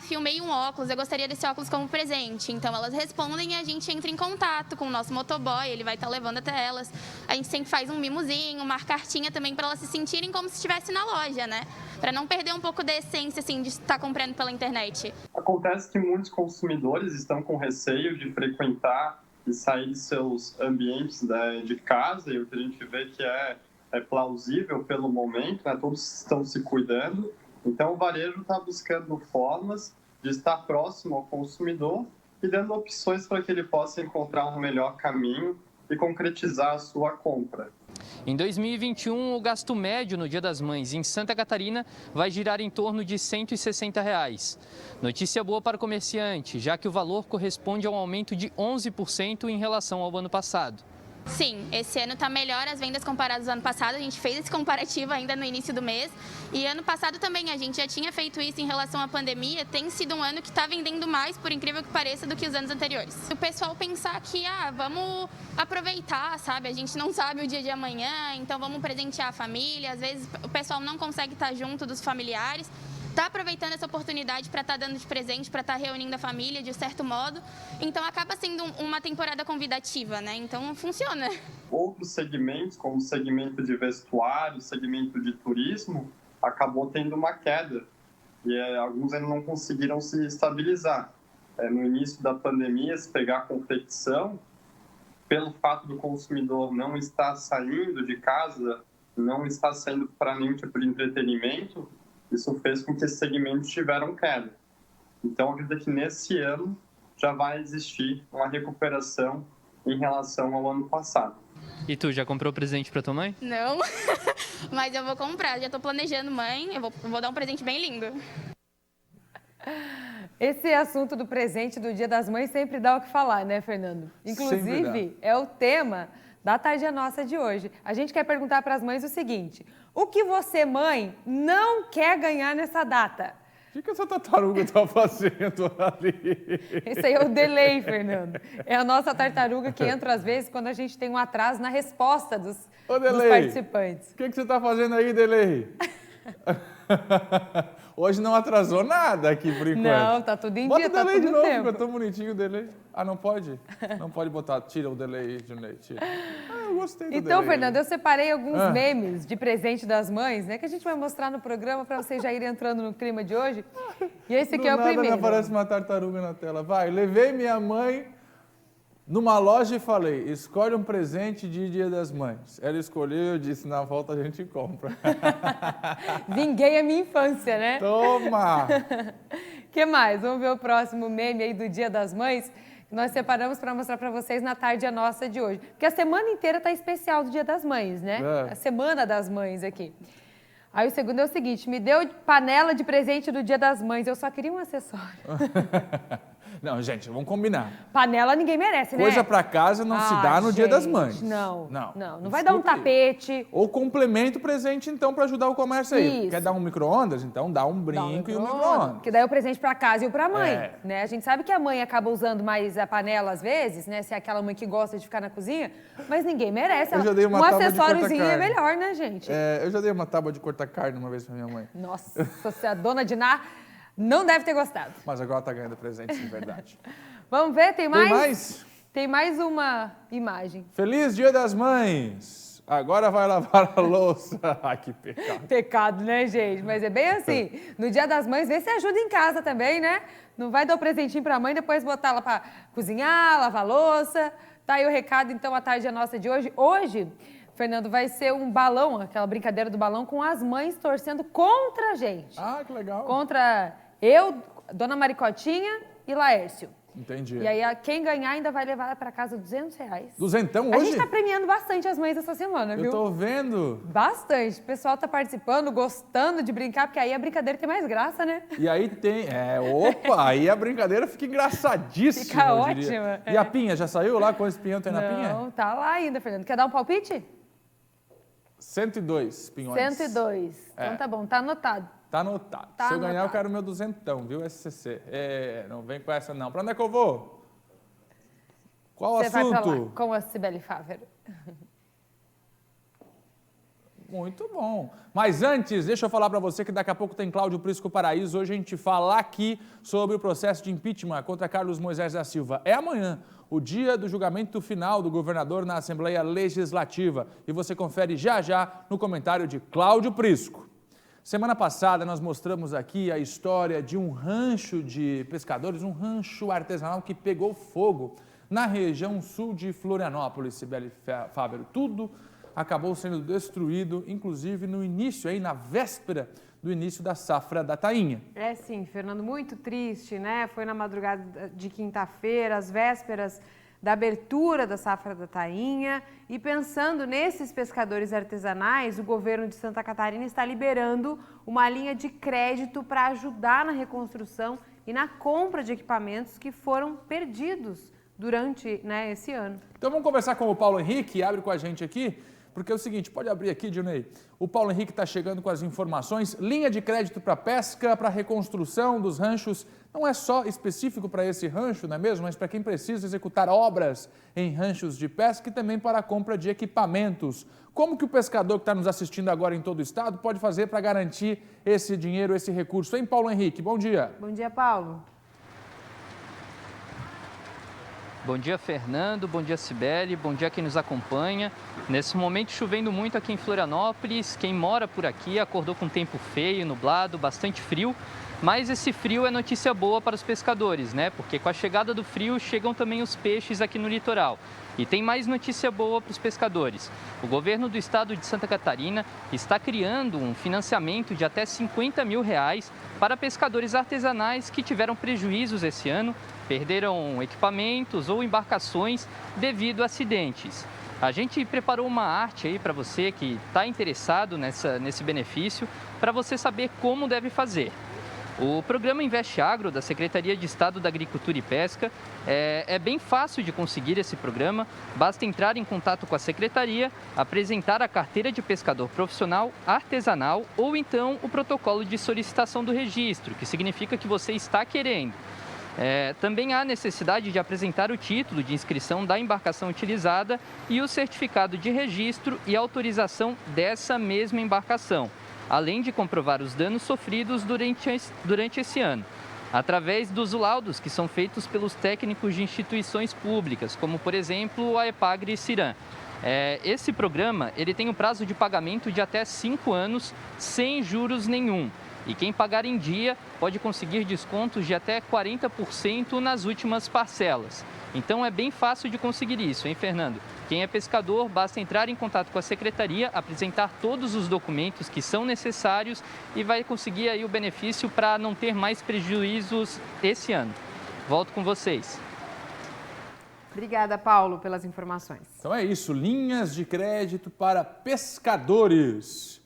filmei um óculos, eu gostaria desse óculos como presente. Então elas respondem e a gente entra em contato com o nosso motoboy, ele vai estar levando até elas. A gente sempre faz um mimozinho, uma cartinha também para elas se sentirem como se estivesse na loja, né? Para não perder um pouco da essência, assim, de estar comprando pela internet. Acontece que muitos consumidores estão com receio de frequentar e sair de seus ambientes de casa, e o que a gente vê que é plausível pelo momento, né? Todos estão se cuidando. Então, o varejo está buscando formas de estar próximo ao consumidor e dando opções para que ele possa encontrar um melhor caminho e concretizar a sua compra. Em 2021, o gasto médio no Dia das Mães em Santa Catarina vai girar em torno de R$ 160. Notícia boa para o comerciante, já que o valor corresponde a um aumento de 11% em relação ao ano passado. Sim, esse ano está melhor as vendas comparadas ao ano passado. A gente fez esse comparativo ainda no início do mês. E ano passado também a gente já tinha feito isso em relação à pandemia. Tem sido um ano que está vendendo mais, por incrível que pareça, do que os anos anteriores. O pessoal pensar que, vamos aproveitar, sabe? A gente não sabe o dia de amanhã, então vamos presentear a família. Às vezes o pessoal não consegue estar junto dos familiares. Está aproveitando essa oportunidade para estar dando de presente, para estar reunindo a família de certo modo. Então, acaba sendo uma temporada convidativa, né? Então, funciona. Outros segmentos, como o segmento de vestuário, o segmento de turismo, acabou tendo uma queda. E alguns ainda não conseguiram se estabilizar. No início da pandemia, se pegar a competição, pelo fato do consumidor não estar saindo de casa, não estar saindo para nenhum tipo de entretenimento, isso fez com que esses segmentos tiveram queda. Então, acredito que nesse ano já vai existir uma recuperação em relação ao ano passado. E tu, já comprou presente para tua mãe? Não, mas eu vou comprar. Já estou planejando, mãe. Eu vou dar um presente bem lindo. Esse assunto do presente do Dia das Mães sempre dá o que falar, né, Fernando? Inclusive, é o tema da Tarde Nossa de hoje. A gente quer perguntar para as mães o seguinte: o que você, mãe, não quer ganhar nessa data? O que essa tartaruga está fazendo ali? Esse aí é o delay, Fernando. É a nossa tartaruga que entra às vezes quando a gente tem um atraso na resposta dos participantes. O que você está fazendo aí, delay? Hoje não atrasou nada aqui por enquanto. Não, tá tudo em dia, tá tudo Bota o delay de novo, tempo. ficou tão bonitinho o delay. Não pode? Não pode botar, tira o delay, Junei, tira. Eu gostei do delay. Então, Fernando, eu separei alguns memes de presente das mães, né, que a gente vai mostrar no programa para vocês já irem entrando no clima de hoje. E esse aqui é o primeiro. Me aparece uma tartaruga na tela. Vai, levei minha mãe numa loja e falei, escolhe um presente de Dia das Mães. Ela escolheu, eu disse, na volta a gente compra. Vinguei a minha infância, né? Toma! Que mais? Vamos ver o próximo meme aí do Dia das Mães, que nós separamos para mostrar para vocês na Tarde Nossa de hoje. Porque a semana inteira tá especial do Dia das Mães, né? A Semana das Mães aqui. Aí o segundo é o seguinte, me deu panela de presente do Dia das Mães, eu só queria um acessório. Não, gente, vamos combinar. Panela ninguém merece, né? Coisa pra casa não se dá no Dia das Mães. Não vai dar um tapete. Ou complementa o presente, então, para ajudar o comércio aí. Isso. Quer dar um micro-ondas? Então dá um brinco e um micro-ondas. Que daí é o presente pra casa e o pra mãe, né? A gente sabe que a mãe acaba usando mais a panela às vezes, né? Se é aquela mãe que gosta de ficar na cozinha, mas ninguém merece. Eu já dei uma um tábua acessóriozinho de cortar é melhor, né, gente? Eu já dei uma tábua de cortar carne uma vez pra minha mãe. Nossa, se a dona Diná não deve ter gostado. Mas agora tá ganhando presente, de verdade. Vamos ver, tem mais? Tem mais uma imagem. Feliz Dia das Mães! Agora vai lavar a louça. Ai, que pecado. Pecado, né, gente? Mas é bem assim. No Dia das Mães, vê se ajuda em casa também, né? Não vai dar um presentinho pra mãe, depois botar ela pra cozinhar, lavar a louça. Tá aí o recado, então, a tarde é nossa de hoje. Hoje, Fernando, vai ser um balão, aquela brincadeira do balão, com as mães torcendo contra a gente. Ah, que legal. Contra eu, Dona Maricotinha e Laércio. Entendi. E aí, quem ganhar ainda vai levar para casa R$200. Duzentão hoje? A gente tá premiando bastante as mães essa semana, viu? Eu tô vendo. Bastante. O pessoal tá participando, gostando de brincar, porque aí a brincadeira tem mais graça, né? E aí tem... aí a brincadeira fica engraçadíssima. Fica ótima. E a pinha, já saiu lá? Quantos pinhão tem na pinha? Não, tá lá ainda, Fernando. Quer dar um palpite? 102 pinhões. 102. Então tá bom, tá anotado. Tá anotado. Tá Se eu ganhar, anotado. eu quero meu duzentão, viu, SCC? Não vem com essa, não. Pra onde é que eu vou? Qual o assunto? Você vai pra lá com a Cibele Fávero. Muito bom. Mas antes, deixa eu falar para você que daqui a pouco tem Cláudio Prisco Paraíso. Hoje a gente fala aqui sobre o processo de impeachment contra Carlos Moisés da Silva. É amanhã, o dia do julgamento final do governador na Assembleia Legislativa. E você confere já já no comentário de Cláudio Prisco. Semana passada nós mostramos aqui a história de um rancho de pescadores, um rancho artesanal que pegou fogo na região sul de Florianópolis, Cibele Fávero. Tudo acabou sendo destruído, inclusive no início, aí na véspera do início da safra da tainha. É sim, Fernando, muito triste, né? Foi na madrugada de quinta-feira, às vésperas da abertura da safra da tainha. E pensando nesses pescadores artesanais, o governo de Santa Catarina está liberando uma linha de crédito para ajudar na reconstrução e na compra de equipamentos que foram perdidos durante esse ano. Então vamos conversar com o Paulo Henrique, abre com a gente aqui, porque é o seguinte, pode abrir aqui, Dionei. O Paulo Henrique está chegando com as informações, linha de crédito para pesca, para reconstrução dos ranchos, não é só específico para esse rancho, não é mesmo? Mas para quem precisa executar obras em ranchos de pesca e também para a compra de equipamentos. Como que o pescador que está nos assistindo agora em todo o estado pode fazer para garantir esse dinheiro, esse recurso? Hein, Paulo Henrique? Bom dia. Bom dia, Paulo. Bom dia, Fernando. Bom dia, Cibele. Bom dia quem nos acompanha. Nesse momento chovendo muito aqui em Florianópolis. Quem mora por aqui acordou com tempo feio, nublado, bastante frio. Mas esse frio é notícia boa para os pescadores, né? Porque com a chegada do frio chegam também os peixes aqui no litoral. E tem mais notícia boa para os pescadores. O governo do estado de Santa Catarina está criando um financiamento de até R$50 mil para pescadores artesanais que tiveram prejuízos esse ano, perderam equipamentos ou embarcações devido a acidentes. A gente preparou uma arte aí para você que está interessado nesse benefício, para você saber como deve fazer. O programa Investe Agro, da Secretaria de Estado da Agricultura e Pesca, é bem fácil de conseguir esse programa. Basta entrar em contato com a Secretaria, apresentar a carteira de pescador profissional, artesanal ou então o protocolo de solicitação do registro, que significa que você está querendo. Também há necessidade de apresentar o título de inscrição da embarcação utilizada e o certificado de registro e autorização dessa mesma embarcação, além de comprovar os danos sofridos durante esse ano, através dos laudos que são feitos pelos técnicos de instituições públicas, como, por exemplo, a Epagre e Ciram. Esse programa ele tem um prazo de pagamento de até 5 anos, sem juros nenhum. E quem pagar em dia pode conseguir descontos de até 40% nas últimas parcelas. Então é bem fácil de conseguir isso, hein, Fernando? Quem é pescador, basta entrar em contato com a Secretaria, apresentar todos os documentos que são necessários e vai conseguir aí o benefício para não ter mais prejuízos esse ano. Volto com vocês. Obrigada, Paulo, pelas informações. Então é isso, linhas de crédito para pescadores.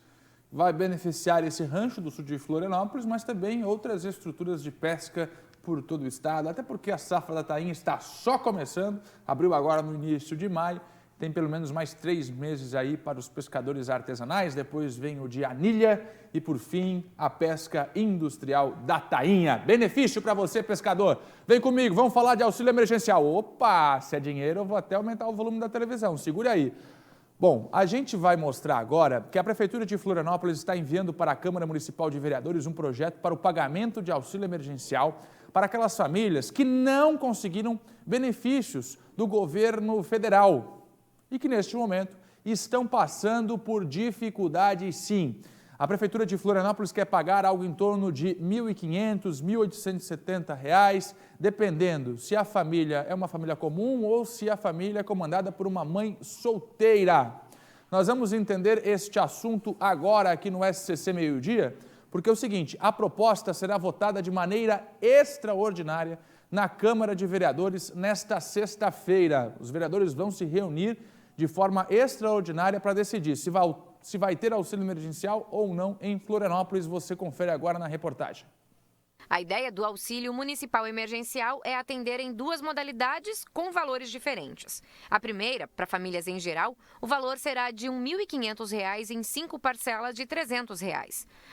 Vai beneficiar esse rancho do sul de Florianópolis, mas também outras estruturas de pesca por todo o estado, até porque a safra da tainha está só começando, abriu agora no início de maio, tem pelo menos mais 3 meses aí para os pescadores artesanais, depois vem o de anilha e, por fim, a pesca industrial da tainha. Benefício para você, pescador. Vem comigo, vamos falar de auxílio emergencial. Opa, se é dinheiro, eu vou até aumentar o volume da televisão, segura aí. Bom, a gente vai mostrar agora que a Prefeitura de Florianópolis está enviando para a Câmara Municipal de Vereadores um projeto para o pagamento de auxílio emergencial para aquelas famílias que não conseguiram benefícios do governo federal e que, neste momento, estão passando por dificuldades, sim. A Prefeitura de Florianópolis quer pagar algo em torno de R$ 1.500, R$ 1.870, dependendo se a família é uma família comum ou se a família é comandada por uma mãe solteira. Nós vamos entender este assunto agora aqui no SCC Meio Dia, porque é o seguinte, a proposta será votada de maneira extraordinária na Câmara de Vereadores nesta sexta-feira. Os vereadores vão se reunir de forma extraordinária para decidir se vai ter auxílio emergencial ou não em Florianópolis. Você confere agora na reportagem. A ideia do auxílio municipal emergencial é atender em duas modalidades com valores diferentes. A primeira, para famílias em geral, o valor será de R$ 1.500 em 5 parcelas de R$ 300.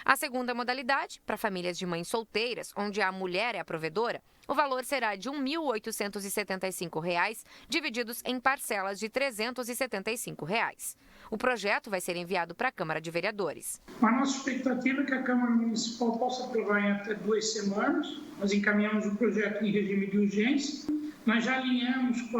A segunda modalidade, para famílias de mães solteiras, onde a mulher é a provedora, o valor será de R$ 1.875, divididos em parcelas de R$ 375. O projeto vai ser enviado para a Câmara de Vereadores. A nossa expectativa é que a Câmara Municipal possa aprovar em até 2 semanas. Nós encaminhamos o projeto em regime de urgência. Nós já alinhamos com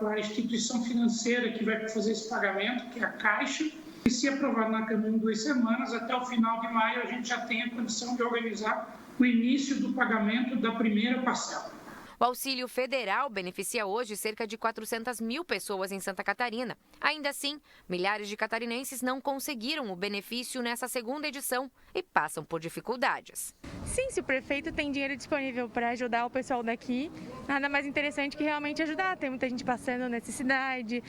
a instituição financeira que vai fazer esse pagamento, que é a Caixa. E se aprovado na Câmara em 2 semanas, até o final de maio, a gente já tem a condição de organizar o início do pagamento da primeira parcela. O auxílio federal beneficia hoje cerca de 400 mil pessoas em Santa Catarina. Ainda assim, milhares de catarinenses não conseguiram o benefício nessa segunda edição e passam por dificuldades. Sim, se o prefeito tem dinheiro disponível para ajudar o pessoal daqui, nada mais interessante que realmente ajudar. Tem muita gente passando necessidade,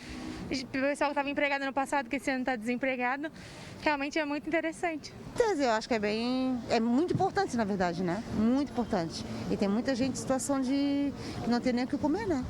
o pessoal que estava empregado no passado, que esse ano está desempregado. Realmente é muito interessante. Eu acho que é muito importante, na verdade, né? Muito importante. E tem muita gente em situação de que não tem nem o que comer, né?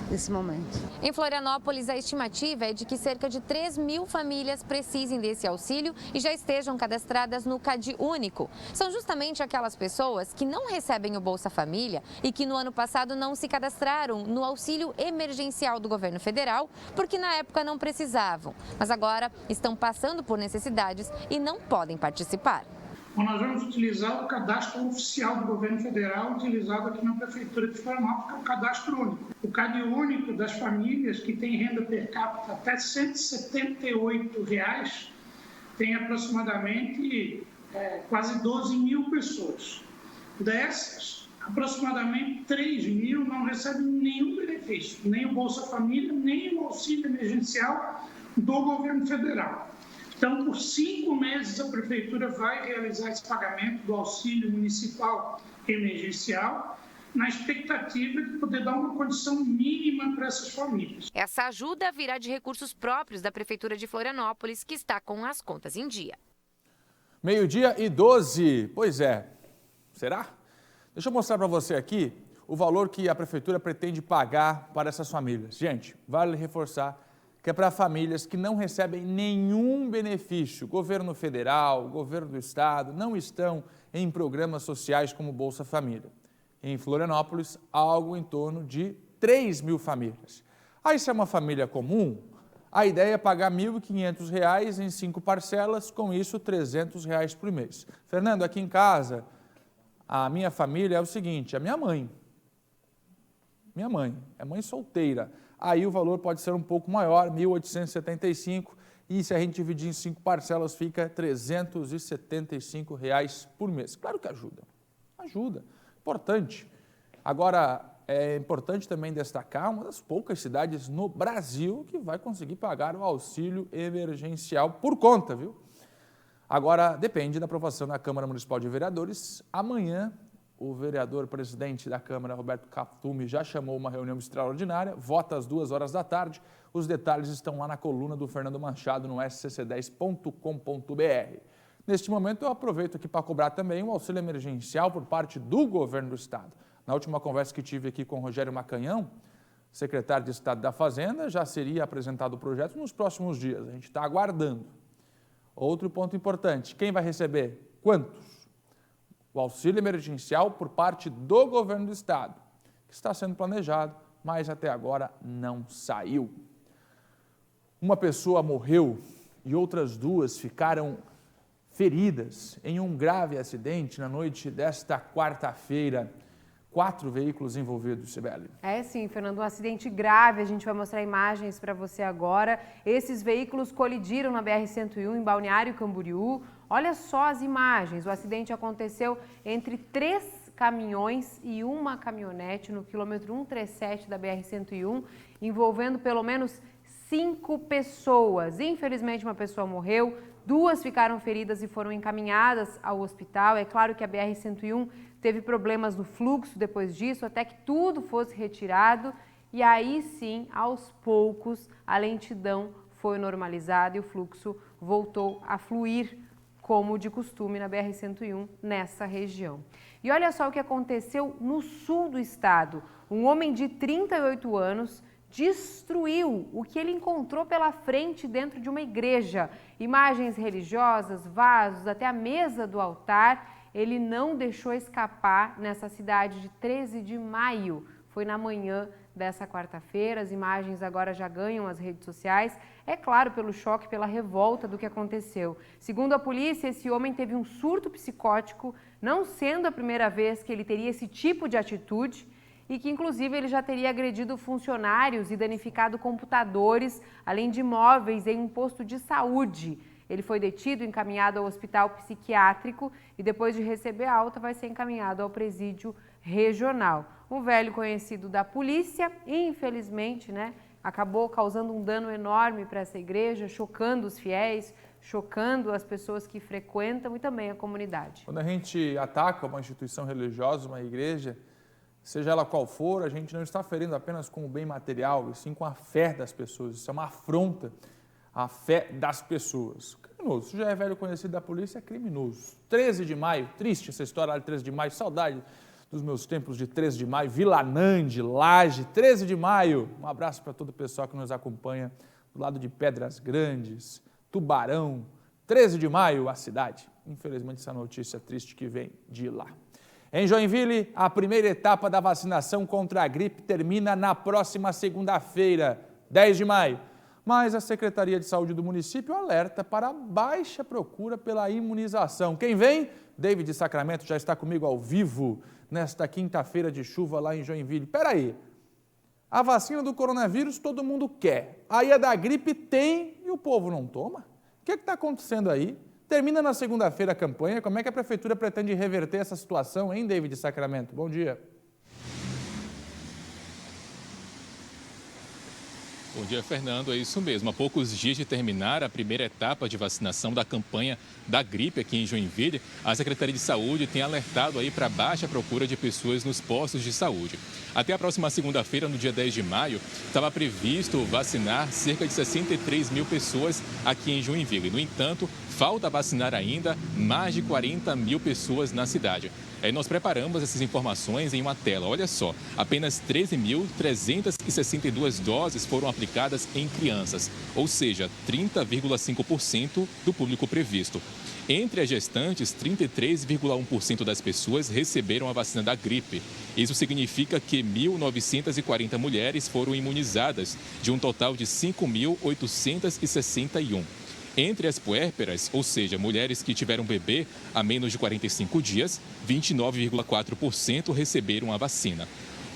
Nesse momento. Em Florianópolis, a estimativa é de que cerca de 3 mil famílias precisem desse auxílio e já estejam cadastradas no Cade Único. São justamente aquelas pessoas que não recebem o Bolsa Família e que no ano passado não se cadastraram no auxílio emergencial do governo federal, porque na época não precisavam, mas agora estão passando por necessidades e não podem participar. Nós vamos utilizar o cadastro oficial do governo federal, utilizado aqui na Prefeitura de Florianópolis, que é o cadastro único. O Cade Único das famílias que têm renda per capita até R$ 178, tem aproximadamente quase 12 mil pessoas. Dessas, aproximadamente 3 mil não recebem nenhum benefício, nem o Bolsa Família, nem o auxílio emergencial do governo federal. Então, por 5 meses, a Prefeitura vai realizar esse pagamento do auxílio municipal emergencial, na expectativa de poder dar uma condição mínima para essas famílias. Essa ajuda virá de recursos próprios da Prefeitura de Florianópolis, que está com as contas em dia. 12:12. Pois é. Será? Deixa eu mostrar para você aqui o valor que a Prefeitura pretende pagar para essas famílias. Gente, vale reforçar que é para famílias que não recebem nenhum benefício. Governo federal, governo do estado, não estão em programas sociais como Bolsa Família. Em Florianópolis, algo em torno de 3 mil famílias. Aí, se é uma família comum, a ideia é pagar R$ 1.500 em 5 parcelas, com isso R$ 300 por mês. Fernando, aqui em casa, a minha família é o seguinte, a minha mãe é mãe solteira. Aí o valor pode ser um pouco maior, R$ 1.875, e se a gente dividir em 5 parcelas, fica R$ 375 por mês. Claro que ajuda, importante. Agora, é importante também destacar uma das poucas cidades no Brasil que vai conseguir pagar o auxílio emergencial por conta, viu? Agora, depende da aprovação na Câmara Municipal de Vereadores. Amanhã, o vereador-presidente da Câmara, Roberto Captume, já chamou uma reunião extraordinária, vota às 14h. Os detalhes estão lá na coluna do Fernando Machado, no scc10.com.br. Neste momento, eu aproveito aqui para cobrar também um auxílio emergencial por parte do governo do estado. Na última conversa que tive aqui com o Rogério Macanhão, secretário de Estado da Fazenda, já seria apresentado o projeto nos próximos dias. A gente está aguardando. Outro ponto importante, quem vai receber? Quantos? O auxílio emergencial por parte do governo do estado, que está sendo planejado, mas até agora não saiu. Uma pessoa morreu e outras 2 ficaram feridas em um grave acidente na noite desta quarta-feira. 4 veículos envolvidos, Sibeli. É sim, Fernando, um acidente grave, a gente vai mostrar imagens para você agora. Esses veículos colidiram na BR-101 em Balneário Camboriú. Olha só as imagens, o acidente aconteceu entre 3 caminhões e uma caminhonete no quilômetro 137 da BR-101, envolvendo pelo menos 5 pessoas. Infelizmente, uma pessoa morreu, 2 ficaram feridas e foram encaminhadas ao hospital. É claro que a BR-101 teve problemas no fluxo depois disso, até que tudo fosse retirado. E aí sim, aos poucos, a lentidão foi normalizada e o fluxo voltou a fluir como de costume na BR-101 nessa região. E olha só o que aconteceu no sul do estado. Um homem de 38 anos destruiu o que ele encontrou pela frente dentro de uma igreja. Imagens religiosas, vasos, até a mesa do altar. Ele não deixou escapar nessa cidade de 13 de maio. Foi na manhã dessa quarta-feira. As imagens agora já ganham as redes sociais. É claro, pelo choque, pela revolta do que aconteceu. Segundo a polícia, esse homem teve um surto psicótico, não sendo a primeira vez que ele teria esse tipo de atitude, e que, inclusive, ele já teria agredido funcionários e danificado computadores, além de móveis em um posto de saúde. Ele foi detido, encaminhado ao hospital psiquiátrico e, depois de receber a alta, vai ser encaminhado ao presídio regional. Um velho conhecido da polícia, infelizmente, acabou causando um dano enorme para essa igreja, chocando os fiéis, chocando as pessoas que frequentam e também a comunidade. Quando a gente ataca uma instituição religiosa, uma igreja, seja ela qual for, a gente não está ferindo apenas com o bem material, e sim com a fé das pessoas. Isso é uma afronta à fé das pessoas. Criminoso, já é velho conhecido da polícia, é criminoso. 13 de maio, triste essa história lá de 13 de maio, saudade dos meus tempos de 13 de maio, Vila Nande, Laje, 13 de maio. Um abraço para todo o pessoal que nos acompanha do lado de Pedras Grandes, Tubarão, 13 de maio, a cidade. Infelizmente, essa notícia triste que vem de lá. Em Joinville, a primeira etapa da vacinação contra a gripe termina na próxima segunda-feira, 10 de maio. Mas a Secretaria de Saúde do município alerta para a baixa procura pela imunização. Quem vem? David Sacramento já está comigo ao vivo nesta quinta-feira de chuva lá em Joinville. Peraí, a vacina do coronavírus todo mundo quer, aí a da gripe tem e o povo não toma? O que está acontecendo aí? Termina na segunda-feira a campanha. Como é que a Prefeitura pretende reverter essa situação, hein, David Sacramento? Bom dia. Bom dia, Fernando. É isso mesmo. Há poucos dias de terminar a primeira etapa de vacinação da campanha da gripe aqui em Joinville, a Secretaria de Saúde tem alertado aí para a baixa procura de pessoas nos postos de saúde. Até a próxima segunda-feira, no dia 10 de maio, estava previsto vacinar cerca de 63 mil pessoas aqui em Joinville. No entanto, falta vacinar ainda mais de 40 mil pessoas na cidade. Nós preparamos essas informações em uma tela. Olha só, apenas 13.362 doses foram aplicadas em crianças, ou seja, 30,5% do público previsto. Entre as gestantes, 33,1% das pessoas receberam a vacina da gripe. Isso significa que 1.940 mulheres foram imunizadas, de um total de 5.861. Entre as puérperas, ou seja, mulheres que tiveram bebê há menos de 45 dias, 29,4% receberam a vacina.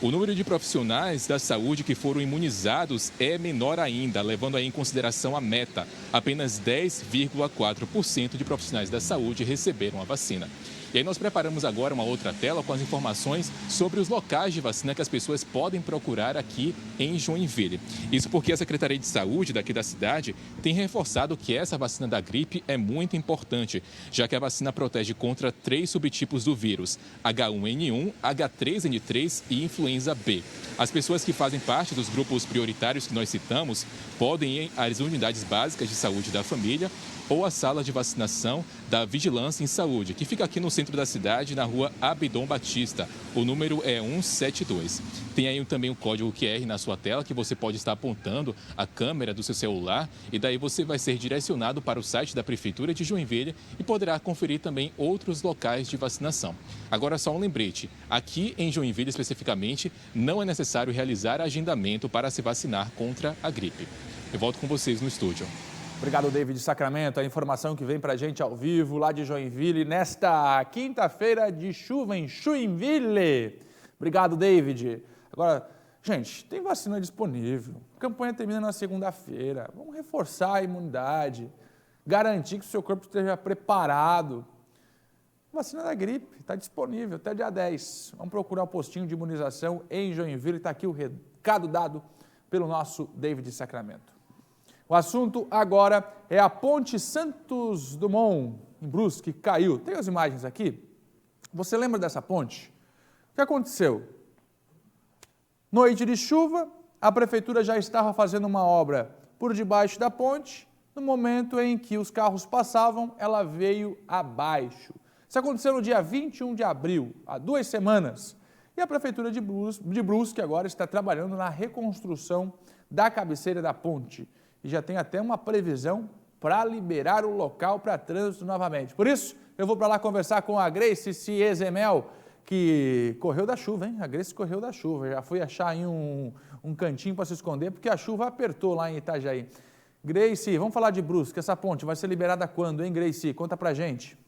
O número de profissionais da saúde que foram imunizados é menor ainda, levando aí em consideração a meta. Apenas 10,4% de profissionais da saúde receberam a vacina. E aí nós preparamos agora uma outra tela com as informações sobre os locais de vacina que as pessoas podem procurar aqui em Joinville. Isso porque a Secretaria de Saúde daqui da cidade tem reforçado que essa vacina da gripe é muito importante, já que a vacina protege contra 3 subtipos do vírus, H1N1, H3N3 e influenza B. As pessoas que fazem parte dos grupos prioritários que nós citamos podem ir às unidades básicas de saúde da família ou a sala de vacinação da Vigilância em Saúde, que fica aqui no centro da cidade, na rua Abdon Batista. O número é 172. Tem aí também o código QR na sua tela, que você pode estar apontando a câmera do seu celular, e daí você vai ser direcionado para o site da Prefeitura de Joinville e poderá conferir também outros locais de vacinação. Agora, só um lembrete, aqui em Joinville especificamente, não é necessário realizar agendamento para se vacinar contra a gripe. Eu volto com vocês no estúdio. Obrigado, David Sacramento. A informação que vem para a gente ao vivo lá de Joinville nesta quinta-feira de chuva em Joinville. Obrigado, David. Agora, gente, tem vacina disponível. A campanha termina na segunda-feira. Vamos reforçar a imunidade, garantir que o seu corpo esteja preparado. Vacina da gripe está disponível até dia 10. Vamos procurar o postinho de imunização em Joinville. Está aqui o recado dado pelo nosso David Sacramento. O assunto agora é a Ponte Santos Dumont, em Brusque, que caiu. Tem as imagens aqui? Você lembra dessa ponte? O que aconteceu? Noite de chuva, a prefeitura já estava fazendo uma obra por debaixo da ponte. No momento em que os carros passavam, ela veio abaixo. Isso aconteceu no dia 21 de abril, há 2 semanas. E a Prefeitura de Brusque agora está trabalhando na reconstrução da cabeceira da ponte. E já tem até uma previsão para liberar o local para trânsito novamente. Por isso, eu vou para lá conversar com a Grace Ciezemel, que correu da chuva, hein? A Grace correu da chuva, já foi achar aí um cantinho para se esconder, porque a chuva apertou lá em Itajaí. Grace, vamos falar de Brusque. Essa ponte vai ser liberada quando, hein, Grace? Conta pra gente.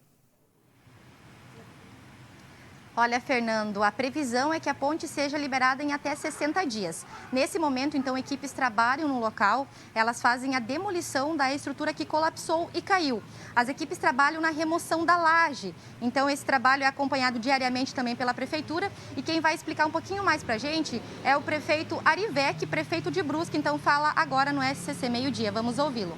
Olha, Fernando, a previsão é que a ponte seja liberada em até 60 dias. Nesse momento, então, equipes trabalham no local, elas fazem a demolição da estrutura que colapsou e caiu. As equipes trabalham na remoção da laje, então esse trabalho é acompanhado diariamente também pela Prefeitura. E quem vai explicar um pouquinho mais pra gente é o prefeito Arivec, prefeito de Brusque, então fala agora no SCC Meio Dia. Vamos ouvi-lo.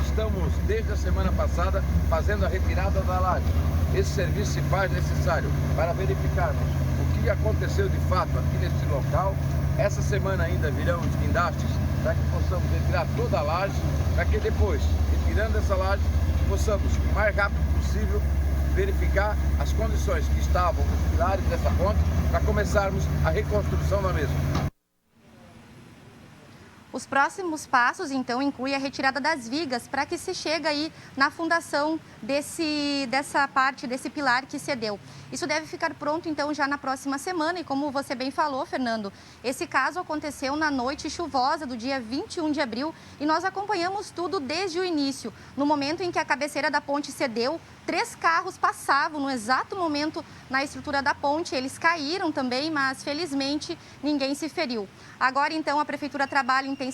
Estamos, desde a semana passada, fazendo a retirada da laje. Esse serviço se faz necessário para verificarmos o que aconteceu de fato aqui neste local. Essa semana ainda virão os guindastes para que possamos retirar toda a laje, para que depois, retirando essa laje, possamos, o mais rápido possível, verificar as condições que estavam nos pilares dessa ponte para começarmos a reconstrução da mesma. Os próximos passos, então, incluem a retirada das vigas para que se chegue aí na fundação dessa parte, desse pilar que cedeu. Isso deve ficar pronto, então, já na próxima semana. E como você bem falou, Fernando, esse caso aconteceu na noite chuvosa do dia 21 de abril e nós acompanhamos tudo desde o início. No momento em que a cabeceira da ponte cedeu, 3 carros passavam no exato momento na estrutura da ponte. Eles caíram também, mas felizmente ninguém se feriu. Agora, então, a Prefeitura trabalha intensamente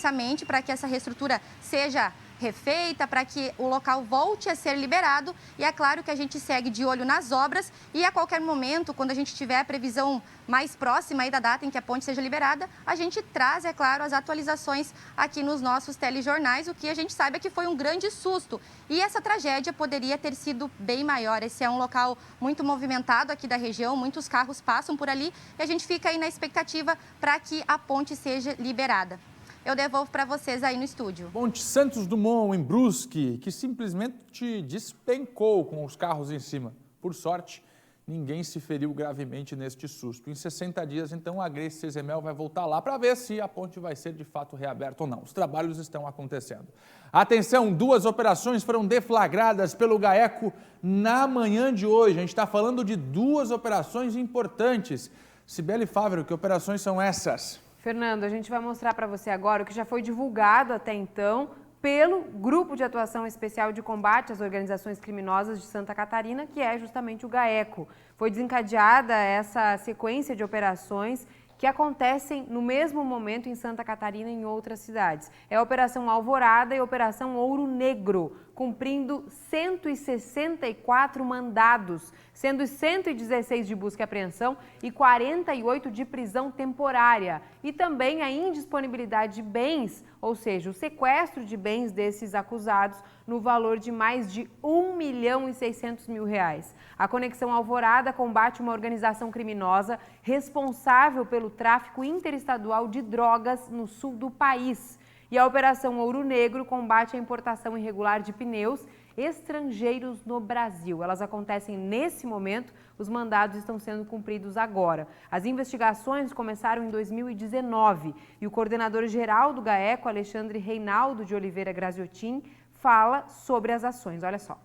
para que essa reestrutura seja refeita, para que o local volte a ser liberado. E é claro que a gente segue de olho nas obras e a qualquer momento, quando a gente tiver a previsão mais próxima aí da data em que a ponte seja liberada, a gente traz, é claro, as atualizações aqui nos nossos telejornais. O que a gente sabe é que foi um grande susto e essa tragédia poderia ter sido bem maior. Esse é um local muito movimentado aqui da região, muitos carros passam por ali e a gente fica aí na expectativa para que a ponte seja liberada. Eu devolvo para vocês aí no estúdio. Ponte Santos Dumont, em Brusque, que simplesmente despencou com os carros em cima. Por sorte, ninguém se feriu gravemente neste susto. Em 60 dias, então, a Grace Ciezemel vai voltar lá para ver se a ponte vai ser de fato reaberta ou não. Os trabalhos estão acontecendo. Atenção, 2 operações foram deflagradas pelo GAECO na manhã de hoje. A gente está falando de 2 operações importantes. Cibele Fávero, que operações são essas? Fernando, a gente vai mostrar para você agora o que já foi divulgado até então pelo Grupo de Atuação Especial de Combate às Organizações Criminosas de Santa Catarina, que é justamente o GAECO. Foi desencadeada essa sequência de operações que acontecem no mesmo momento em Santa Catarina e em outras cidades. É a Operação Alvorada e a Operação Ouro Negro, cumprindo 164 mandados, sendo 116 de busca e apreensão e 48 de prisão temporária. E também a indisponibilidade de bens, ou seja, o sequestro de bens desses acusados no valor de mais de R$1.600.000. A Conexão Alvorada combate uma organização criminosa responsável pelo tráfico interestadual de drogas no sul do país. E a Operação Ouro Negro combate a importação irregular de pneus estrangeiros no Brasil. Elas acontecem nesse momento, os mandados estão sendo cumpridos agora. As investigações começaram em 2019 e o coordenador-geral do GAECO, Alexandre Reinaldo de Oliveira Graziotin, fala sobre as ações. Olha só.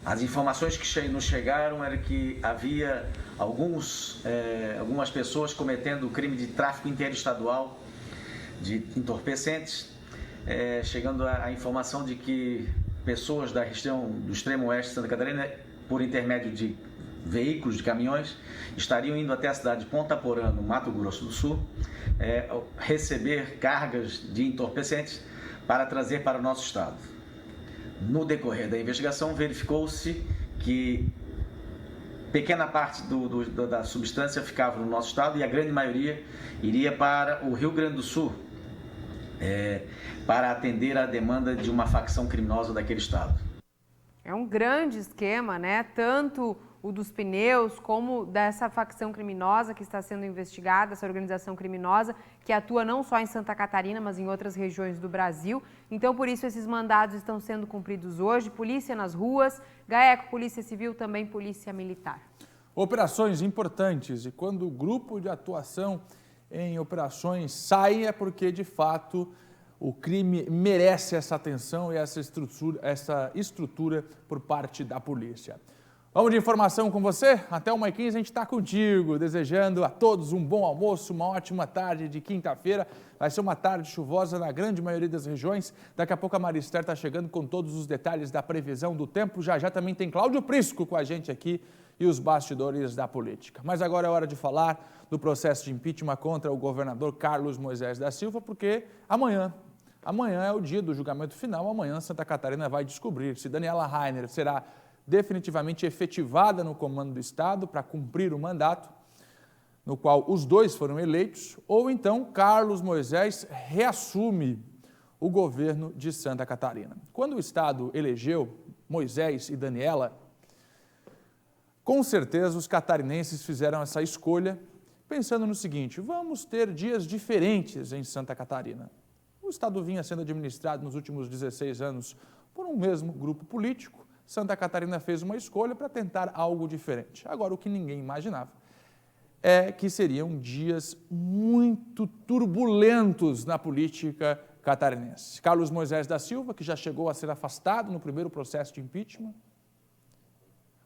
As informações que nos chegaram era que havia algumas pessoas cometendo crime de tráfico interestadual de entorpecentes, chegando a informação de que pessoas da região do extremo oeste de Santa Catarina, por intermédio de veículos de caminhões estariam indo até a cidade de Ponta Porã, no Mato Grosso do Sul, receber cargas de entorpecentes para trazer para o nosso estado. No decorrer da investigação, verificou-se que pequena parte da substância ficava no nosso estado e a grande maioria iria para o Rio Grande do Sul, para atender à demanda de uma facção criminosa daquele estado. É um grande esquema, né? Tanto o dos pneus como dessa facção criminosa que está sendo investigada, essa organização criminosa que atua não só em Santa Catarina, mas em outras regiões do Brasil. Então, por isso, esses mandados estão sendo cumpridos hoje. Polícia nas ruas, GAECO, Polícia Civil, também Polícia Militar. Operações importantes, e quando o grupo de atuação em operações sai é porque, de fato, o crime merece essa atenção e essa estrutura por parte da polícia. Vamos de informação com você? Até 1h15 a gente está contigo, desejando a todos um bom almoço, uma ótima tarde de quinta-feira. Vai ser uma tarde chuvosa na grande maioria das regiões. Daqui a pouco a Marister está chegando com todos os detalhes da previsão do tempo. Já também tem Cláudio Prisco com a gente aqui e os bastidores da política. Mas agora é hora de falar do processo de impeachment contra o governador Carlos Moisés da Silva, porque amanhã é o dia do julgamento final. Amanhã Santa Catarina vai descobrir se Daniela Rainer será definitivamente efetivada no comando do Estado para cumprir o mandato no qual os dois foram eleitos, ou então Carlos Moisés reassume o governo de Santa Catarina. Quando o Estado elegeu Moisés e Daniela, com certeza os catarinenses fizeram essa escolha pensando no seguinte: vamos ter dias diferentes em Santa Catarina. O Estado vinha sendo administrado nos últimos 16 anos por um mesmo grupo político. Santa Catarina fez uma escolha para tentar algo diferente. Agora, o que ninguém imaginava é que seriam dias muito turbulentos na política catarinense. Carlos Moisés da Silva, que já chegou a ser afastado no primeiro processo de impeachment,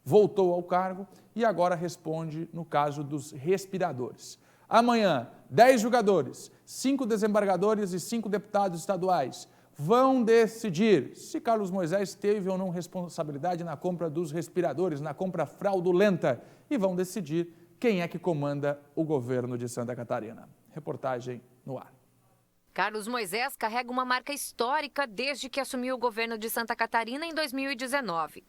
voltou ao cargo e agora responde no caso dos respiradores. Amanhã, 10 julgadores, 5 desembargadores e 5 deputados estaduais vão decidir se Carlos Moisés teve ou não responsabilidade na compra dos respiradores, na compra fraudulenta, e vão decidir quem é que comanda o governo de Santa Catarina. Reportagem no ar. Carlos Moisés carrega uma marca histórica desde que assumiu o governo de Santa Catarina em 2019.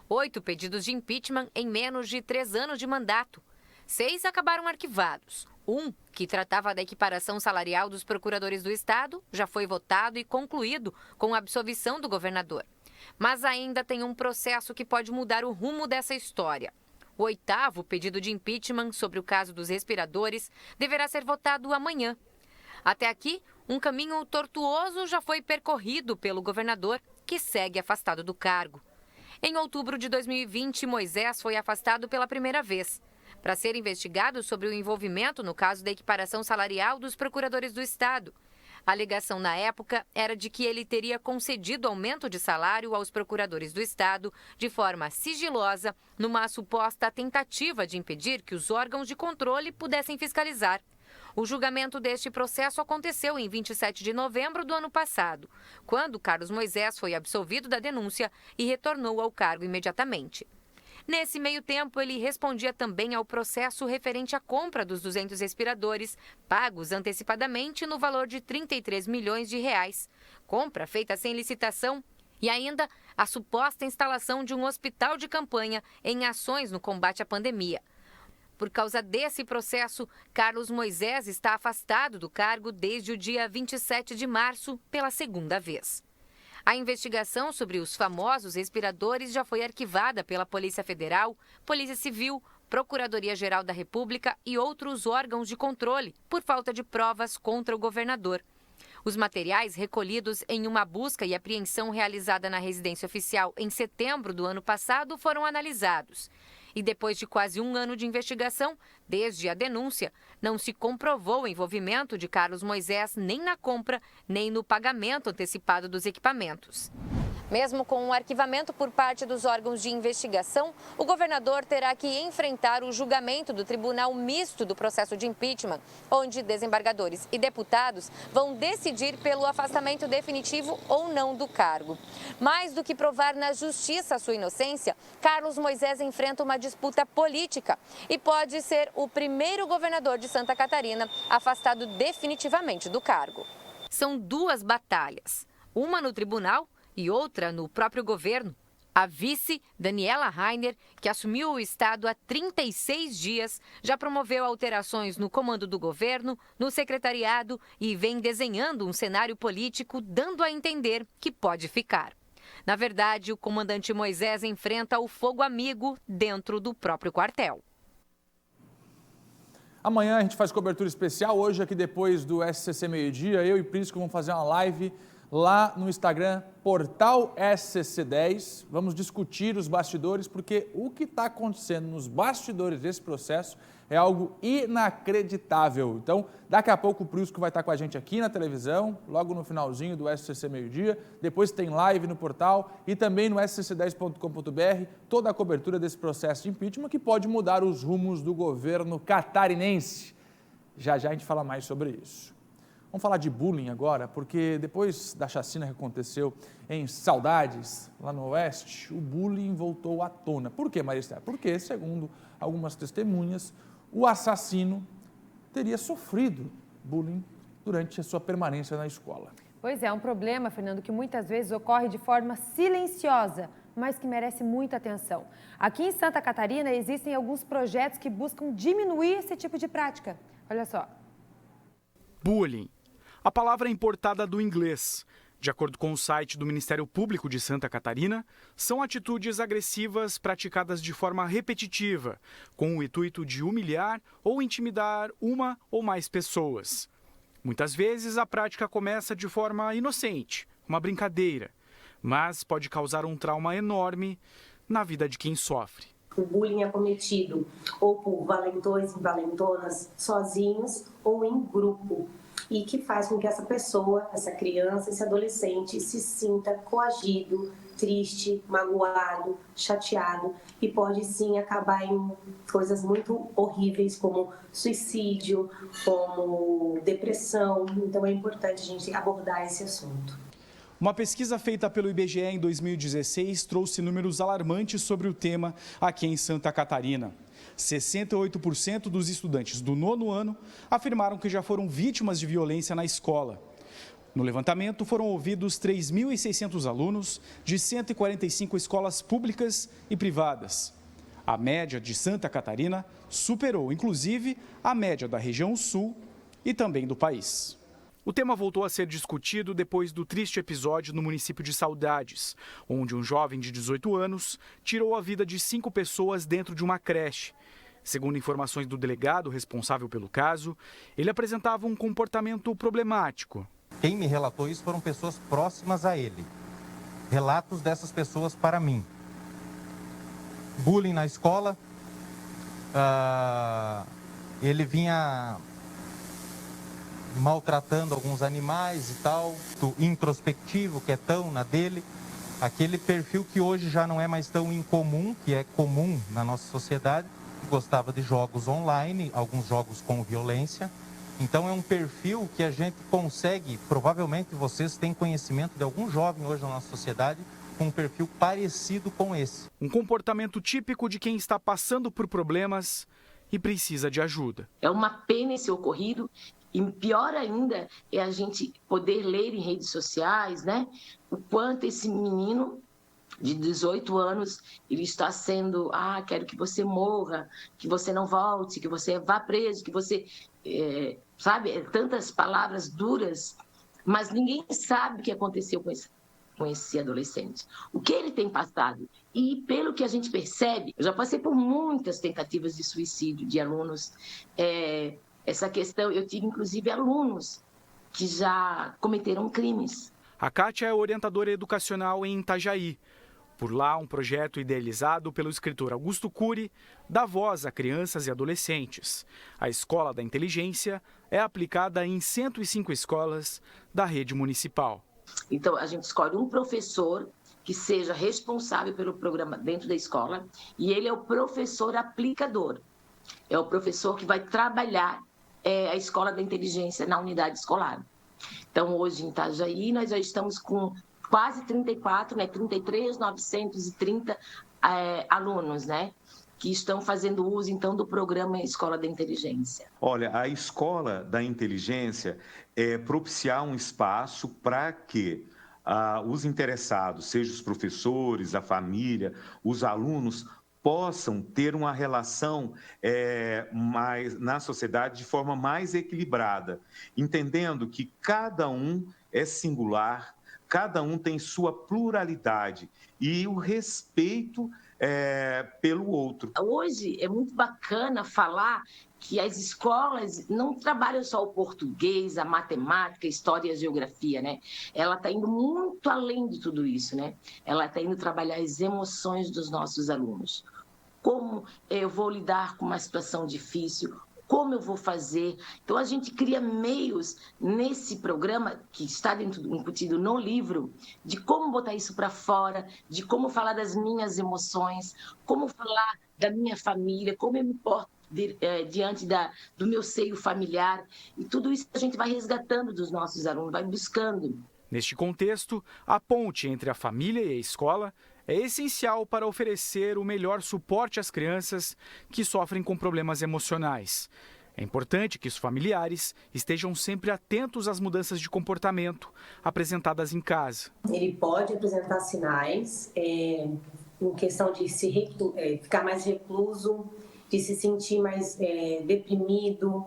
8 pedidos de impeachment em menos de 3 anos de mandato. 6 acabaram arquivados. Um, que tratava da equiparação salarial dos procuradores do Estado, já foi votado e concluído com a absolvição do governador. Mas ainda tem um processo que pode mudar o rumo dessa história. O 8º pedido de impeachment sobre o caso dos respiradores deverá ser votado amanhã. Até aqui, um caminho tortuoso já foi percorrido pelo governador, que segue afastado do cargo. Em outubro de 2020, Moisés foi afastado pela primeira vez, para ser investigado sobre o envolvimento no caso da equiparação salarial dos procuradores do Estado. A alegação na época era de que ele teria concedido aumento de salário aos procuradores do Estado de forma sigilosa, numa suposta tentativa de impedir que os órgãos de controle pudessem fiscalizar. O julgamento deste processo aconteceu em 27 de novembro do ano passado, quando Carlos Moisés foi absolvido da denúncia e retornou ao cargo imediatamente. Nesse meio tempo, ele respondia também ao processo referente à compra dos 200 respiradores, pagos antecipadamente no valor de 33 milhões de reais. Compra feita sem licitação e ainda a suposta instalação de um hospital de campanha em ações no combate à pandemia. Por causa desse processo, Carlos Moisés está afastado do cargo desde o dia 27 de março, pela segunda vez. A investigação sobre os famosos respiradores já foi arquivada pela Polícia Federal, Polícia Civil, Procuradoria-Geral da República e outros órgãos de controle, por falta de provas contra o governador. Os materiais recolhidos em uma busca e apreensão realizada na residência oficial em setembro do ano passado foram analisados. E depois de quase um ano de investigação, desde a denúncia, não se comprovou o envolvimento de Carlos Moisés nem na compra, nem no pagamento antecipado dos equipamentos. Mesmo com um arquivamento por parte dos órgãos de investigação, o governador terá que enfrentar o julgamento do Tribunal Misto do processo de impeachment, onde desembargadores e deputados vão decidir pelo afastamento definitivo ou não do cargo. Mais do que provar na justiça a sua inocência, Carlos Moisés enfrenta uma disputa política e pode ser o primeiro governador de Santa Catarina afastado definitivamente do cargo. São duas batalhas, uma no tribunal e outra no próprio governo. A vice, Daniela Rainer, que assumiu o estado há 36 dias, já promoveu alterações no comando do governo, no secretariado e vem desenhando um cenário político dando a entender que pode ficar. Na verdade, o comandante Moisés enfrenta o fogo amigo dentro do próprio quartel. Amanhã a gente faz cobertura especial. Hoje, aqui depois do SCC Meio-Dia, eu e Prisco vamos fazer uma live lá no Instagram, Portal SCC10. Vamos discutir os bastidores, porque o que está acontecendo nos bastidores desse processo é algo inacreditável. Então, daqui a pouco o Prisco vai estar com a gente aqui na televisão, logo no finalzinho do SCC Meio-Dia. Depois tem live no portal e também no scc10.com.br, toda a cobertura desse processo de impeachment que pode mudar os rumos do governo catarinense. Já já a gente fala mais sobre isso. Vamos falar de bullying agora, porque depois da chacina que aconteceu em Saudades, lá no Oeste, o bullying voltou à tona. Por quê, Maria Esther? Porque, segundo algumas testemunhas, o assassino teria sofrido bullying durante a sua permanência na escola. Pois é, um problema, Fernando, que muitas vezes ocorre de forma silenciosa, mas que merece muita atenção. Aqui em Santa Catarina existem alguns projetos que buscam diminuir esse tipo de prática. Olha só. Bullying. A palavra é importada do inglês. De acordo com o site do Ministério Público de Santa Catarina, são atitudes agressivas praticadas de forma repetitiva, com o intuito de humilhar ou intimidar uma ou mais pessoas. Muitas vezes a prática começa de forma inocente, uma brincadeira, mas pode causar um trauma enorme na vida de quem sofre. O bullying é cometido ou por valentões e valentonas sozinhos ou em grupo, e que faz com que essa pessoa, essa criança, esse adolescente se sinta coagido, triste, magoado, chateado e pode sim acabar em coisas muito horríveis como suicídio, como depressão. Então é importante a gente abordar esse assunto. Uma pesquisa feita pelo IBGE em 2016 trouxe números alarmantes sobre o tema aqui em Santa Catarina. 68% dos estudantes do 9º ano afirmaram que já foram vítimas de violência na escola. No levantamento foram ouvidos 3.600 alunos de 145 escolas públicas e privadas. A média de Santa Catarina superou, inclusive, a média da região sul e também do país. O tema voltou a ser discutido depois do triste episódio no município de Saudades, onde um jovem de 18 anos tirou a vida de 5 pessoas dentro de uma creche. Segundo informações do delegado responsável pelo caso, ele apresentava um comportamento problemático. Quem me relatou isso foram pessoas próximas a ele. Relatos dessas pessoas para mim. Bullying na escola, ele vinha maltratando alguns animais e tal, introspectivo, quietão na dele, aquele perfil que hoje já não é mais tão incomum, que é comum na nossa sociedade, gostava de jogos online, alguns jogos com violência. Então é um perfil que a gente consegue, provavelmente vocês têm conhecimento de algum jovem hoje na nossa sociedade, com um perfil parecido com esse. Um comportamento típico de quem está passando por problemas e precisa de ajuda. É uma pena esse ocorrido. E pior ainda é a gente poder ler em redes sociais, né, o quanto esse menino de 18 anos, ele está sendo, quero que você morra, que você não volte, que você vá preso, que você, tantas palavras duras, mas ninguém sabe o que aconteceu com esse adolescente. O que ele tem passado. E pelo que a gente percebe, eu já passei por muitas tentativas de suicídio de alunos, essa questão, eu tive inclusive alunos que já cometeram crimes. A Kátia é orientadora educacional em Itajaí. Por lá, um projeto idealizado pelo escritor Augusto Cury dá voz a crianças e adolescentes. A Escola da Inteligência é aplicada em 105 escolas da rede municipal. Então, a gente escolhe um professor que seja responsável pelo programa dentro da escola, e ele é o professor aplicador. É o professor que vai trabalhar a escola da inteligência na unidade escolar. Então, hoje em Itajaí, nós já estamos com quase 34, 33.930 alunos, né, que estão fazendo uso, então, do programa Escola da Inteligência. Olha, a Escola da Inteligência é propiciar um espaço para que os interessados, seja os professores, a família, os alunos, possam ter uma relação mais na sociedade de forma mais equilibrada, entendendo que cada um é singular, cada um tem sua pluralidade e o respeito pelo outro. Hoje é muito bacana falar que as escolas não trabalham só o português, a matemática, a história e a geografia, né? Ela está indo muito além de tudo isso, né? Ela está indo trabalhar as emoções dos nossos alunos. Como eu vou lidar com uma situação difícil, como eu vou fazer. Então, a gente cria meios nesse programa, que está embutido no livro, de como botar isso para fora, de como falar das minhas emoções, como falar da minha família, como eu me porto diante do meu seio familiar. E tudo isso a gente vai resgatando dos nossos alunos, vai buscando. Neste contexto, a ponte entre a família e a escola é essencial para oferecer o melhor suporte às crianças que sofrem com problemas emocionais. É importante que os familiares estejam sempre atentos às mudanças de comportamento apresentadas em casa. Ele pode apresentar sinais em questão de ficar mais recluso, de se sentir mais deprimido,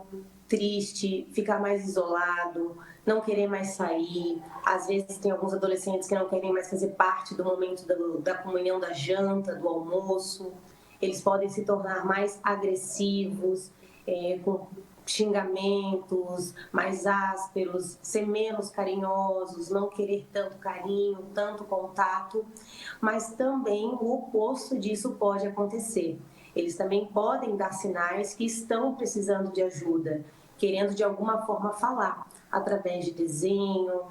triste, ficar mais isolado, não querer mais sair. Às vezes tem alguns adolescentes que não querem mais fazer parte do momento da comunhão da janta, do almoço. Eles podem se tornar mais agressivos, com xingamentos mais ásperos, ser menos carinhosos, não querer tanto carinho, tanto contato. Mas também o oposto disso pode acontecer. Eles também podem dar sinais que estão precisando de ajuda, querendo de alguma forma falar, através de desenho,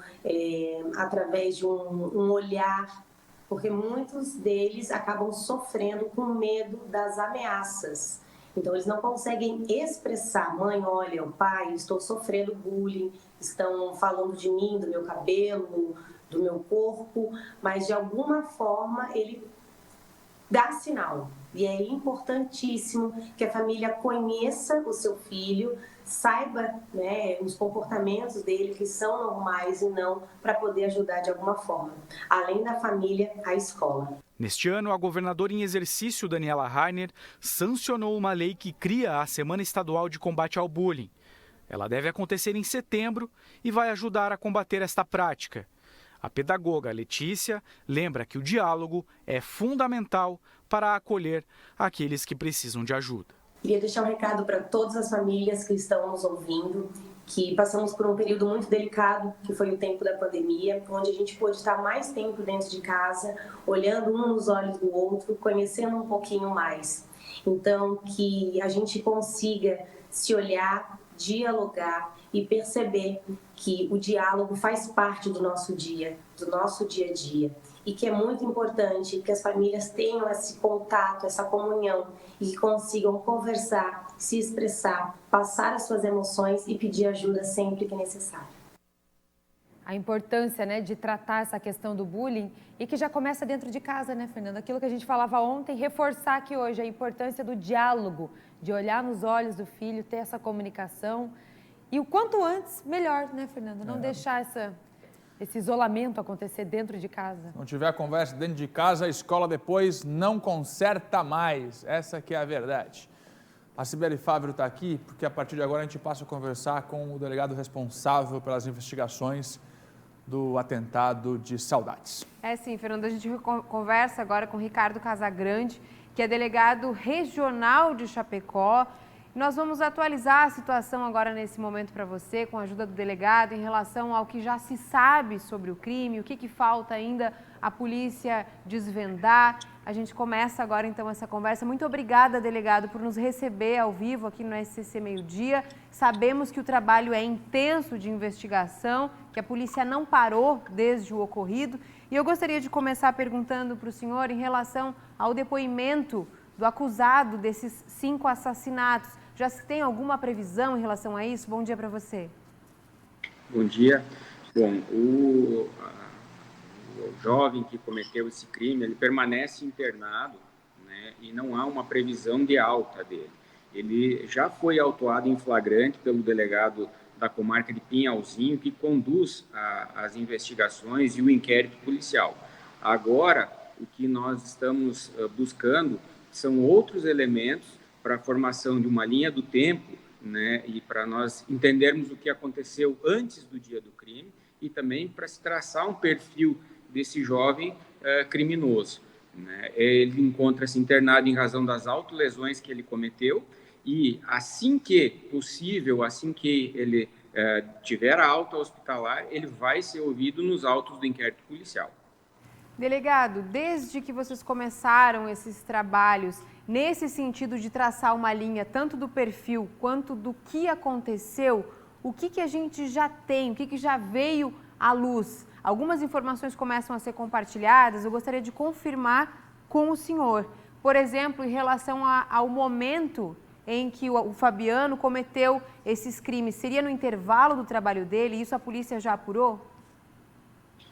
através de um olhar, porque muitos deles acabam sofrendo com medo das ameaças. Então, eles não conseguem expressar: mãe, olha, o pai, estou sofrendo bullying, estão falando de mim, do meu cabelo, do meu corpo, mas de alguma forma ele dá sinal. E é importantíssimo que a família conheça o seu filho, saiba, né, os comportamentos dele que são normais e não, para poder ajudar de alguma forma. Além da família, a escola. Neste ano, a governadora em exercício, Daniela Rainer, sancionou uma lei que cria a Semana Estadual de Combate ao Bullying. Ela deve acontecer em setembro e vai ajudar a combater esta prática. A pedagoga Letícia lembra que o diálogo é fundamental para acolher aqueles que precisam de ajuda. Queria deixar um recado para todas as famílias que estão nos ouvindo, que passamos por um período muito delicado, que foi o tempo da pandemia, onde a gente pôde estar mais tempo dentro de casa, olhando um nos olhos do outro, conhecendo um pouquinho mais. Então, que a gente consiga se olhar, dialogar e perceber que o diálogo faz parte do nosso dia a dia. E que é muito importante que as famílias tenham esse contato, essa comunhão e que consigam conversar, se expressar, passar as suas emoções e pedir ajuda sempre que necessário. A importância, né, de tratar essa questão do bullying e que já começa dentro de casa, né, Fernanda? Aquilo que a gente falava ontem, reforçar aqui hoje a importância do diálogo, de olhar nos olhos do filho, ter essa comunicação e o quanto antes, melhor, né, Fernanda? Não deixar esse isolamento acontecer dentro de casa. Se não tiver conversa dentro de casa, a escola depois não conserta mais. Essa que é a verdade. A Cibele Fávero está aqui porque a partir de agora a gente passa a conversar com o delegado responsável pelas investigações do atentado de Saudades. Sim, Fernanda, a gente conversa agora com Ricardo Casagrande, que é delegado regional de Chapecó. Nós vamos atualizar a situação agora nesse momento para você, com a ajuda do delegado, em relação ao que já se sabe sobre o crime, o que falta ainda a polícia desvendar. A gente começa agora então essa conversa. Muito obrigada, delegado, por nos receber ao vivo aqui no SCC Meio Dia. Sabemos que o trabalho é intenso de investigação, que a polícia não parou desde o ocorrido. E eu gostaria de começar perguntando para o senhor em relação ao depoimento do acusado desses 5 assassinatos. Já se tem alguma previsão em relação a isso? Bom dia para você. Bom dia. Bom, o jovem que cometeu esse crime, ele permanece internado, né, e não há uma previsão de alta dele. Ele já foi autuado em flagrante pelo delegado da comarca de Pinhalzinho, que conduz as investigações e o inquérito policial. Agora, o que nós estamos buscando são outros elementos para a formação de uma linha do tempo, né, e para nós entendermos o que aconteceu antes do dia do crime e também para se traçar um perfil desse jovem criminoso, né. Ele encontra-se internado em razão das autolesões que ele cometeu e assim que possível, assim que ele tiver a alta hospitalar, ele vai ser ouvido nos autos do inquérito policial. Delegado, desde que vocês começaram esses trabalhos, nesse sentido de traçar uma linha tanto do perfil quanto do que aconteceu, o que a gente já tem, o que já veio à luz? Algumas informações começam a ser compartilhadas, eu gostaria de confirmar com o senhor. Por exemplo, em relação ao momento em que o Fabiano cometeu esses crimes, seria no intervalo do trabalho dele? Isso a polícia já apurou?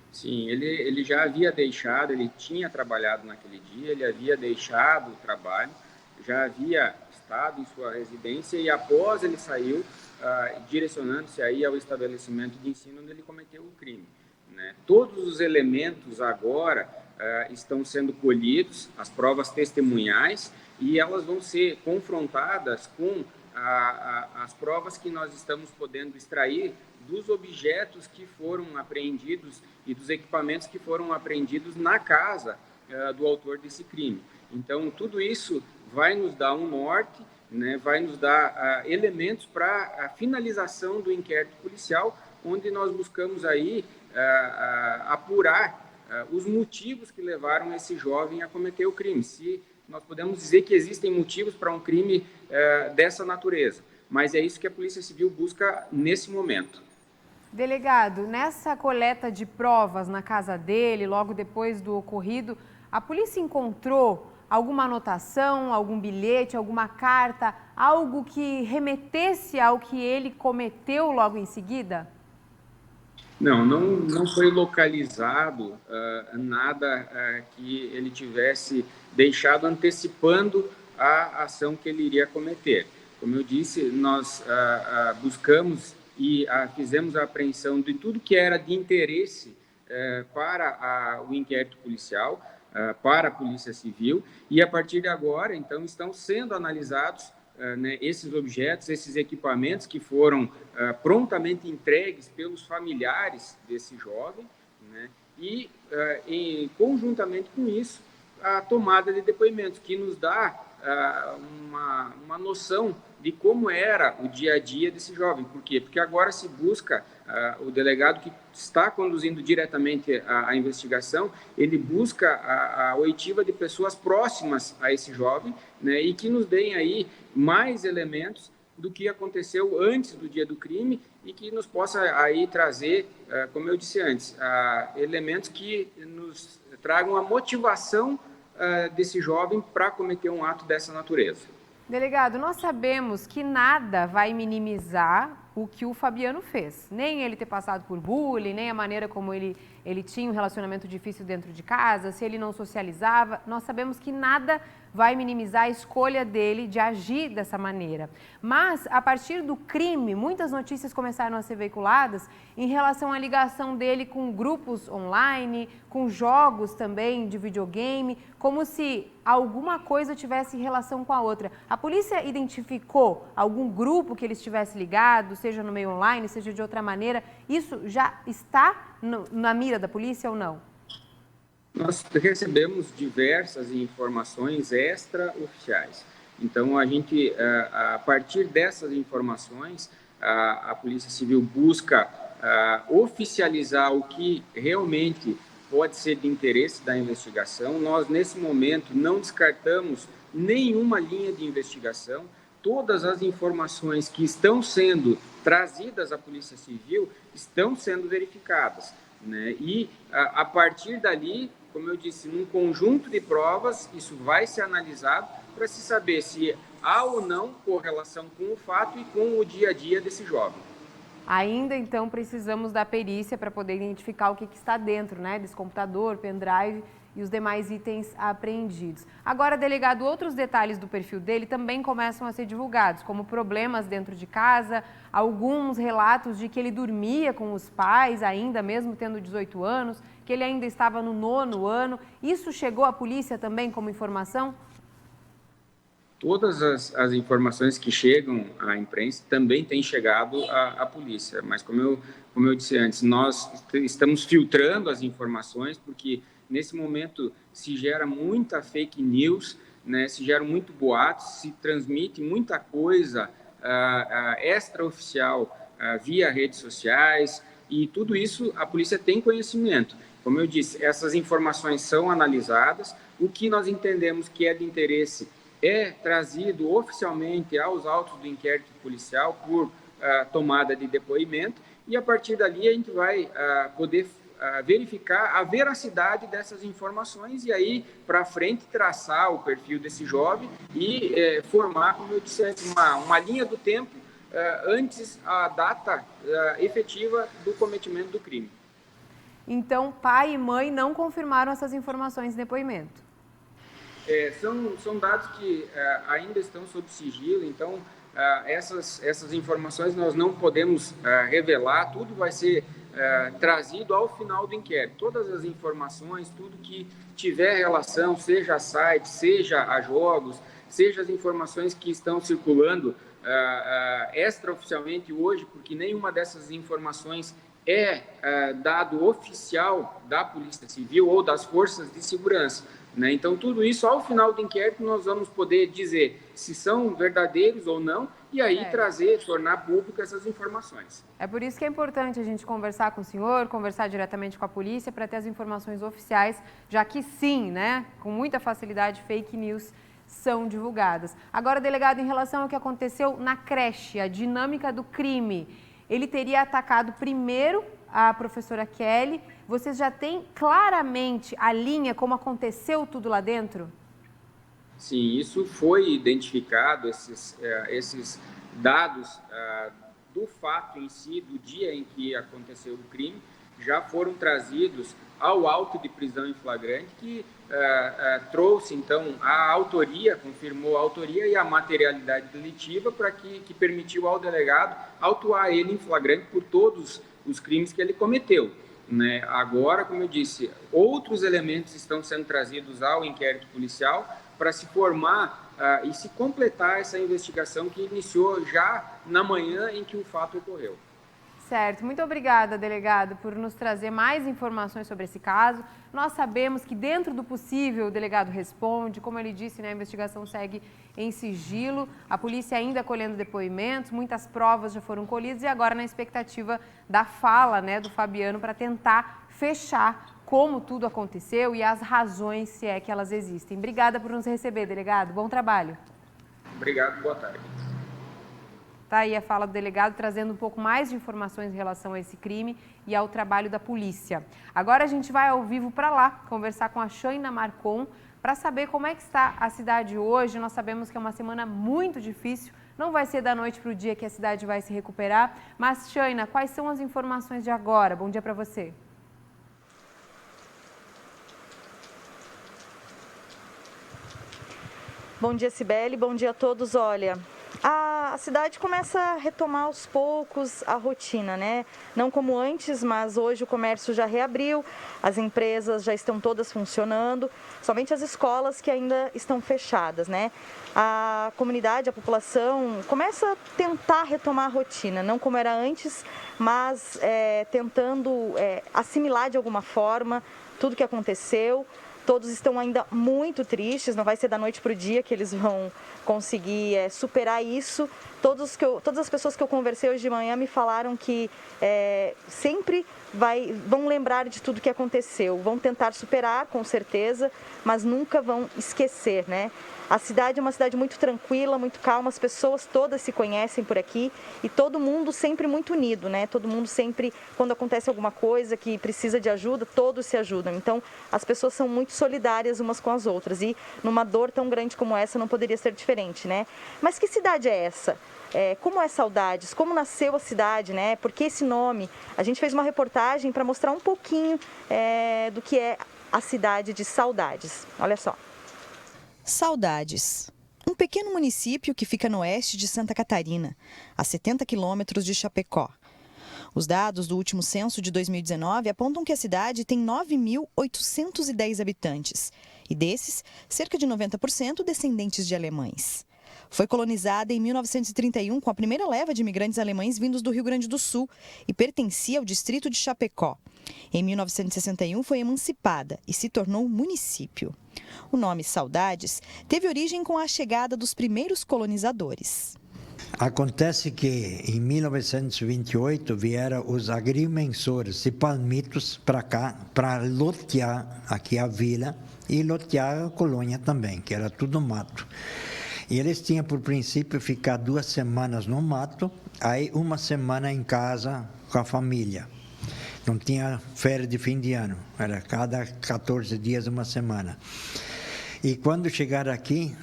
Sim, ele já havia deixado, ele tinha trabalhado naquele dia, ele havia deixado o trabalho, já havia estado em sua residência e após ele saiu, direcionando-se aí ao estabelecimento de ensino onde ele cometeu o crime, né? Todos os elementos agora estão sendo colhidos, as provas testemunhais, e elas vão ser confrontadas com as provas que nós estamos podendo extrair dos objetos que foram apreendidos e dos equipamentos que foram apreendidos na casa do autor desse crime. Então, tudo isso vai nos dar um norte, né, vai nos dar elementos para a finalização do inquérito policial, onde nós buscamos aí apurar os motivos que levaram esse jovem a cometer o crime. Se nós podemos dizer que existem motivos para um crime dessa natureza, mas é isso que a Polícia Civil busca nesse momento. Delegado, nessa coleta de provas na casa dele, logo depois do ocorrido, a polícia encontrou alguma anotação, algum bilhete, alguma carta, algo que remetesse ao que ele cometeu logo em seguida? Não foi localizado nada que ele tivesse deixado antecipando a ação que ele iria cometer. Como eu disse, nós buscamos e fizemos a apreensão de tudo que era de interesse para o inquérito policial, para a Polícia Civil, e a partir de agora, então, estão sendo analisados né, esses objetos, esses equipamentos que foram prontamente entregues pelos familiares desse jovem, né, e conjuntamente com isso, a tomada de depoimentos, que nos dá uma noção de como era o dia a dia desse jovem. Por quê? Porque agora se busca, o delegado que está conduzindo diretamente a investigação, ele busca a oitiva de pessoas próximas a esse jovem, né, e que nos deem aí mais elementos do que aconteceu antes do dia do crime e que nos possa aí trazer, como eu disse antes, elementos que nos tragam a motivação desse jovem para cometer um ato dessa natureza. Delegado, nós sabemos que nada vai minimizar o que o Fabiano fez. Nem ele ter passado por bullying, nem a maneira como ele tinha um relacionamento difícil dentro de casa, se ele não socializava. Nós sabemos que nada vai minimizar a escolha dele de agir dessa maneira. Mas, a partir do crime, muitas notícias começaram a ser veiculadas em relação à ligação dele com grupos online, com jogos também de videogame, como se alguma coisa tivesse relação com a outra. A polícia identificou algum grupo que ele estivesse ligado, seja no meio online, seja de outra maneira? Isso já está na mira da polícia ou não? Nós recebemos diversas informações extraoficiais, Então, a partir dessas informações, a Polícia Civil busca oficializar o que realmente pode ser de interesse da investigação. Nós, nesse momento, não descartamos nenhuma linha de investigação. Todas as informações que estão sendo trazidas à Polícia Civil estão sendo verificadas, né? E, a partir dali, como eu disse, num conjunto de provas, isso vai ser analisado para se saber se há ou não correlação com o fato e com o dia a dia desse jovem. Ainda, então, precisamos da perícia para poder identificar o que está dentro, né, desse computador, pendrive e os demais itens apreendidos. Agora, delegado, outros detalhes do perfil dele também começam a ser divulgados, como problemas dentro de casa, alguns relatos de que ele dormia com os pais, ainda mesmo tendo 18 anos, que ele ainda estava no 9º ano. Isso chegou à polícia também como informação? Todas as informações que chegam à imprensa também têm chegado à polícia, mas como eu disse antes, nós estamos filtrando as informações porque nesse momento se gera muita fake news, né, se gera muito boato, se transmite muita coisa extraoficial via redes sociais e tudo isso a polícia tem conhecimento. Como eu disse, essas informações são analisadas, o que nós entendemos que é de interesse é trazido oficialmente aos autos do inquérito policial por tomada de depoimento e a partir dali a gente vai poder verificar a veracidade dessas informações e aí para frente traçar o perfil desse jovem e formar, como eu disse antes, uma linha do tempo antes a data efetiva do cometimento do crime. Então, pai e mãe não confirmaram essas informações de depoimento? São dados que ainda estão sob sigilo, então essas informações nós não podemos revelar, tudo vai ser trazido ao final do inquérito. Todas as informações, tudo que tiver relação, seja a site, seja a jogos, seja as informações que estão circulando extraoficialmente hoje, porque nenhuma dessas informações é dado oficial da Polícia Civil ou das forças de segurança, né? Então, tudo isso, ao final do inquérito, nós vamos poder dizer se são verdadeiros ou não e aí tornar público essas informações. É por isso que é importante a gente conversar com o senhor, conversar diretamente com a polícia para ter as informações oficiais, já que sim, né, com muita facilidade, fake news são divulgadas. Agora, delegado, em relação ao que aconteceu na creche, a dinâmica do crime, ele teria atacado primeiro a professora Kelly. Vocês já têm claramente a linha, como aconteceu tudo lá dentro? Sim, isso foi identificado, esses dados do fato em si, do dia em que aconteceu o crime, já foram trazidos ao auto de prisão em flagrante, que trouxe, então, a autoria, confirmou a autoria e a materialidade delitiva, para que permitiu ao delegado autuar ele em flagrante por todos os crimes que ele cometeu, né? Agora, como eu disse, outros elementos estão sendo trazidos ao inquérito policial para se formar e se completar essa investigação que iniciou já na manhã em que o fato ocorreu. Certo. Muito obrigada, delegado, por nos trazer mais informações sobre esse caso. Nós sabemos que dentro do possível o delegado responde, como ele disse, né, a investigação segue em sigilo, a polícia ainda colhendo depoimentos, muitas provas já foram colhidas e agora na expectativa da fala, né, do Fabiano para tentar fechar como tudo aconteceu e as razões, se é que elas existem. Obrigada por nos receber, delegado. Bom trabalho. Obrigado, boa tarde. Tá aí a fala do delegado, trazendo um pouco mais de informações em relação a esse crime e ao trabalho da polícia. Agora a gente vai ao vivo para lá, conversar com a Shaina Marcon, para saber como é que está a cidade hoje. Nós sabemos que é uma semana muito difícil, não vai ser da noite para o dia que a cidade vai se recuperar. Mas, Shaina, quais são as informações de agora? Bom dia para você. Bom dia, Cibele. Bom dia a todos. Olha, a cidade começa a retomar aos poucos a rotina, né? Não como antes, mas hoje o comércio já reabriu, as empresas já estão todas funcionando, somente as escolas que ainda estão fechadas, né? A comunidade, a população começa a tentar retomar a rotina, não como era antes, mas tentando assimilar de alguma forma tudo que aconteceu. Todos estão ainda muito tristes, não vai ser da noite para o dia que eles vão conseguir superar isso. Todas as pessoas que eu conversei hoje de manhã me falaram que sempre vão lembrar de tudo que aconteceu, vão tentar superar com certeza, mas nunca vão esquecer, né? A cidade é uma cidade muito tranquila, muito calma, as pessoas todas se conhecem por aqui e todo mundo sempre muito unido, né? Todo mundo sempre, quando acontece alguma coisa que precisa de ajuda, todos se ajudam. Então, as pessoas são muito solidárias umas com as outras e numa dor tão grande como essa não poderia ser diferente, né? Mas que cidade é essa? Como é Saudades? Como nasceu a cidade, né? Por que esse nome? A gente fez uma reportagem para mostrar um pouquinho do que é a cidade de Saudades. Olha só. Saudades, um pequeno município que fica no oeste de Santa Catarina, a 70 quilômetros de Chapecó. Os dados do último censo de 2019 apontam que a cidade tem 9.810 habitantes, e desses, cerca de 90% descendentes de alemães. Foi colonizada em 1931 com a primeira leva de imigrantes alemães vindos do Rio Grande do Sul e pertencia ao distrito de Chapecó. Em 1961 foi emancipada e se tornou município. O nome Saudades teve origem com a chegada dos primeiros colonizadores. Acontece que em 1928 vieram os agrimensores de Palmitos para cá para lotear aqui a vila e lotear a colônia também, que era tudo mato. E eles tinham por princípio ficar 2 semanas no mato, aí 1 semana em casa com a família. Não tinha férias de fim de ano, era cada 14 dias 1 semana. E quando chegaram aqui,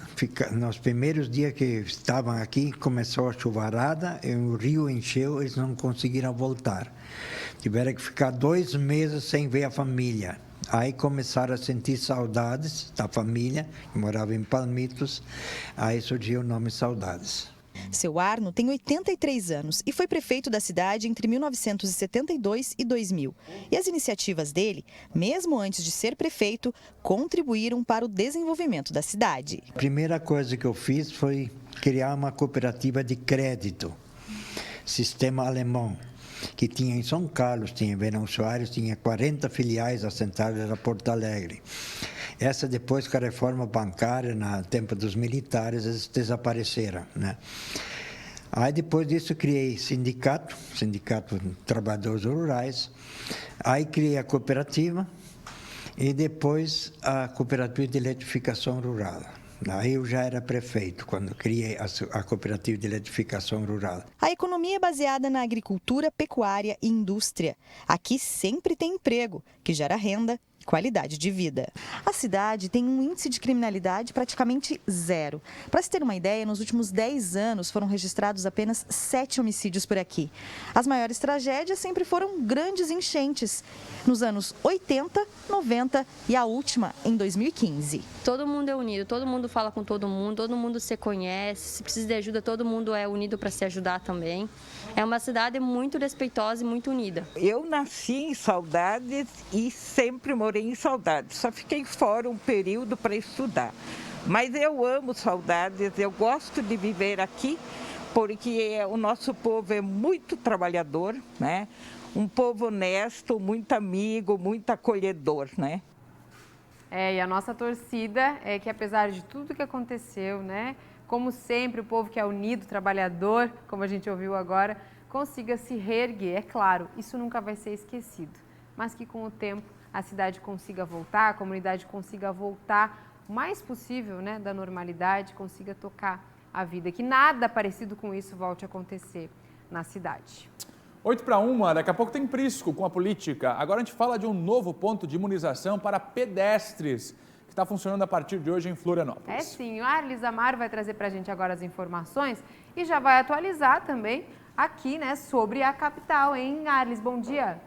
nos primeiros dias que estavam aqui, começou a chuvarada, e o rio encheu, eles não conseguiram voltar. Tiveram que ficar 2 meses sem ver a família. Aí começaram a sentir saudades da família, que morava em Palmitos, aí surgiu o nome Saudades. Seu Arno tem 83 anos e foi prefeito da cidade entre 1972 e 2000. E as iniciativas dele, mesmo antes de ser prefeito, contribuíram para o desenvolvimento da cidade. A primeira coisa que eu fiz foi criar uma cooperativa de crédito, sistema alemão, que tinha em São Carlos, tinha em Verão Soares, tinha 40 filiais assentadas em Porto Alegre. Essa depois, com a reforma bancária, no tempo dos militares, eles desapareceram, né? Aí depois disso criei sindicato de trabalhadores rurais, aí criei a cooperativa e depois a cooperativa de eletrificação rural. Aí eu já era prefeito, quando criei a cooperativa de eletrificação rural. A economia é baseada na agricultura, pecuária e indústria. Aqui sempre tem emprego, que gera renda e qualidade de vida. A cidade tem um índice de criminalidade praticamente zero. Para se ter uma ideia, nos últimos 10 anos foram registrados apenas 7 homicídios por aqui. As maiores tragédias sempre foram grandes enchentes, nos anos 80, 90 e a última em 2015. Todo mundo é unido, todo mundo fala com todo mundo se conhece, se precisa de ajuda, todo mundo é unido para se ajudar também. É uma cidade muito respeitosa e muito unida. Eu nasci em Saudades e sempre morei em Saudades, só fiquei fora um período para estudar. Mas eu amo Saudades, eu gosto de viver aqui, porque o nosso povo é muito trabalhador, né? Um povo honesto, muito amigo, muito acolhedor, né? E a nossa torcida é que, apesar de tudo que aconteceu, né, como sempre, o povo que é unido, trabalhador, como a gente ouviu agora, consiga se reerguer. É claro, isso nunca vai ser esquecido, mas que com o tempo a cidade consiga voltar, a comunidade consiga voltar o mais possível, né, da normalidade, consiga tocar a vida, que nada parecido com isso volte a acontecer na cidade. 8:01, daqui a pouco tem Prisco com a política. Agora a gente fala de um novo ponto de imunização para pedestres, que está funcionando a partir de hoje em Florianópolis. É sim, o Arlis Amaro vai trazer para a gente agora as informações e já vai atualizar também aqui, né, sobre a capital, hein, Arlis? Bom dia.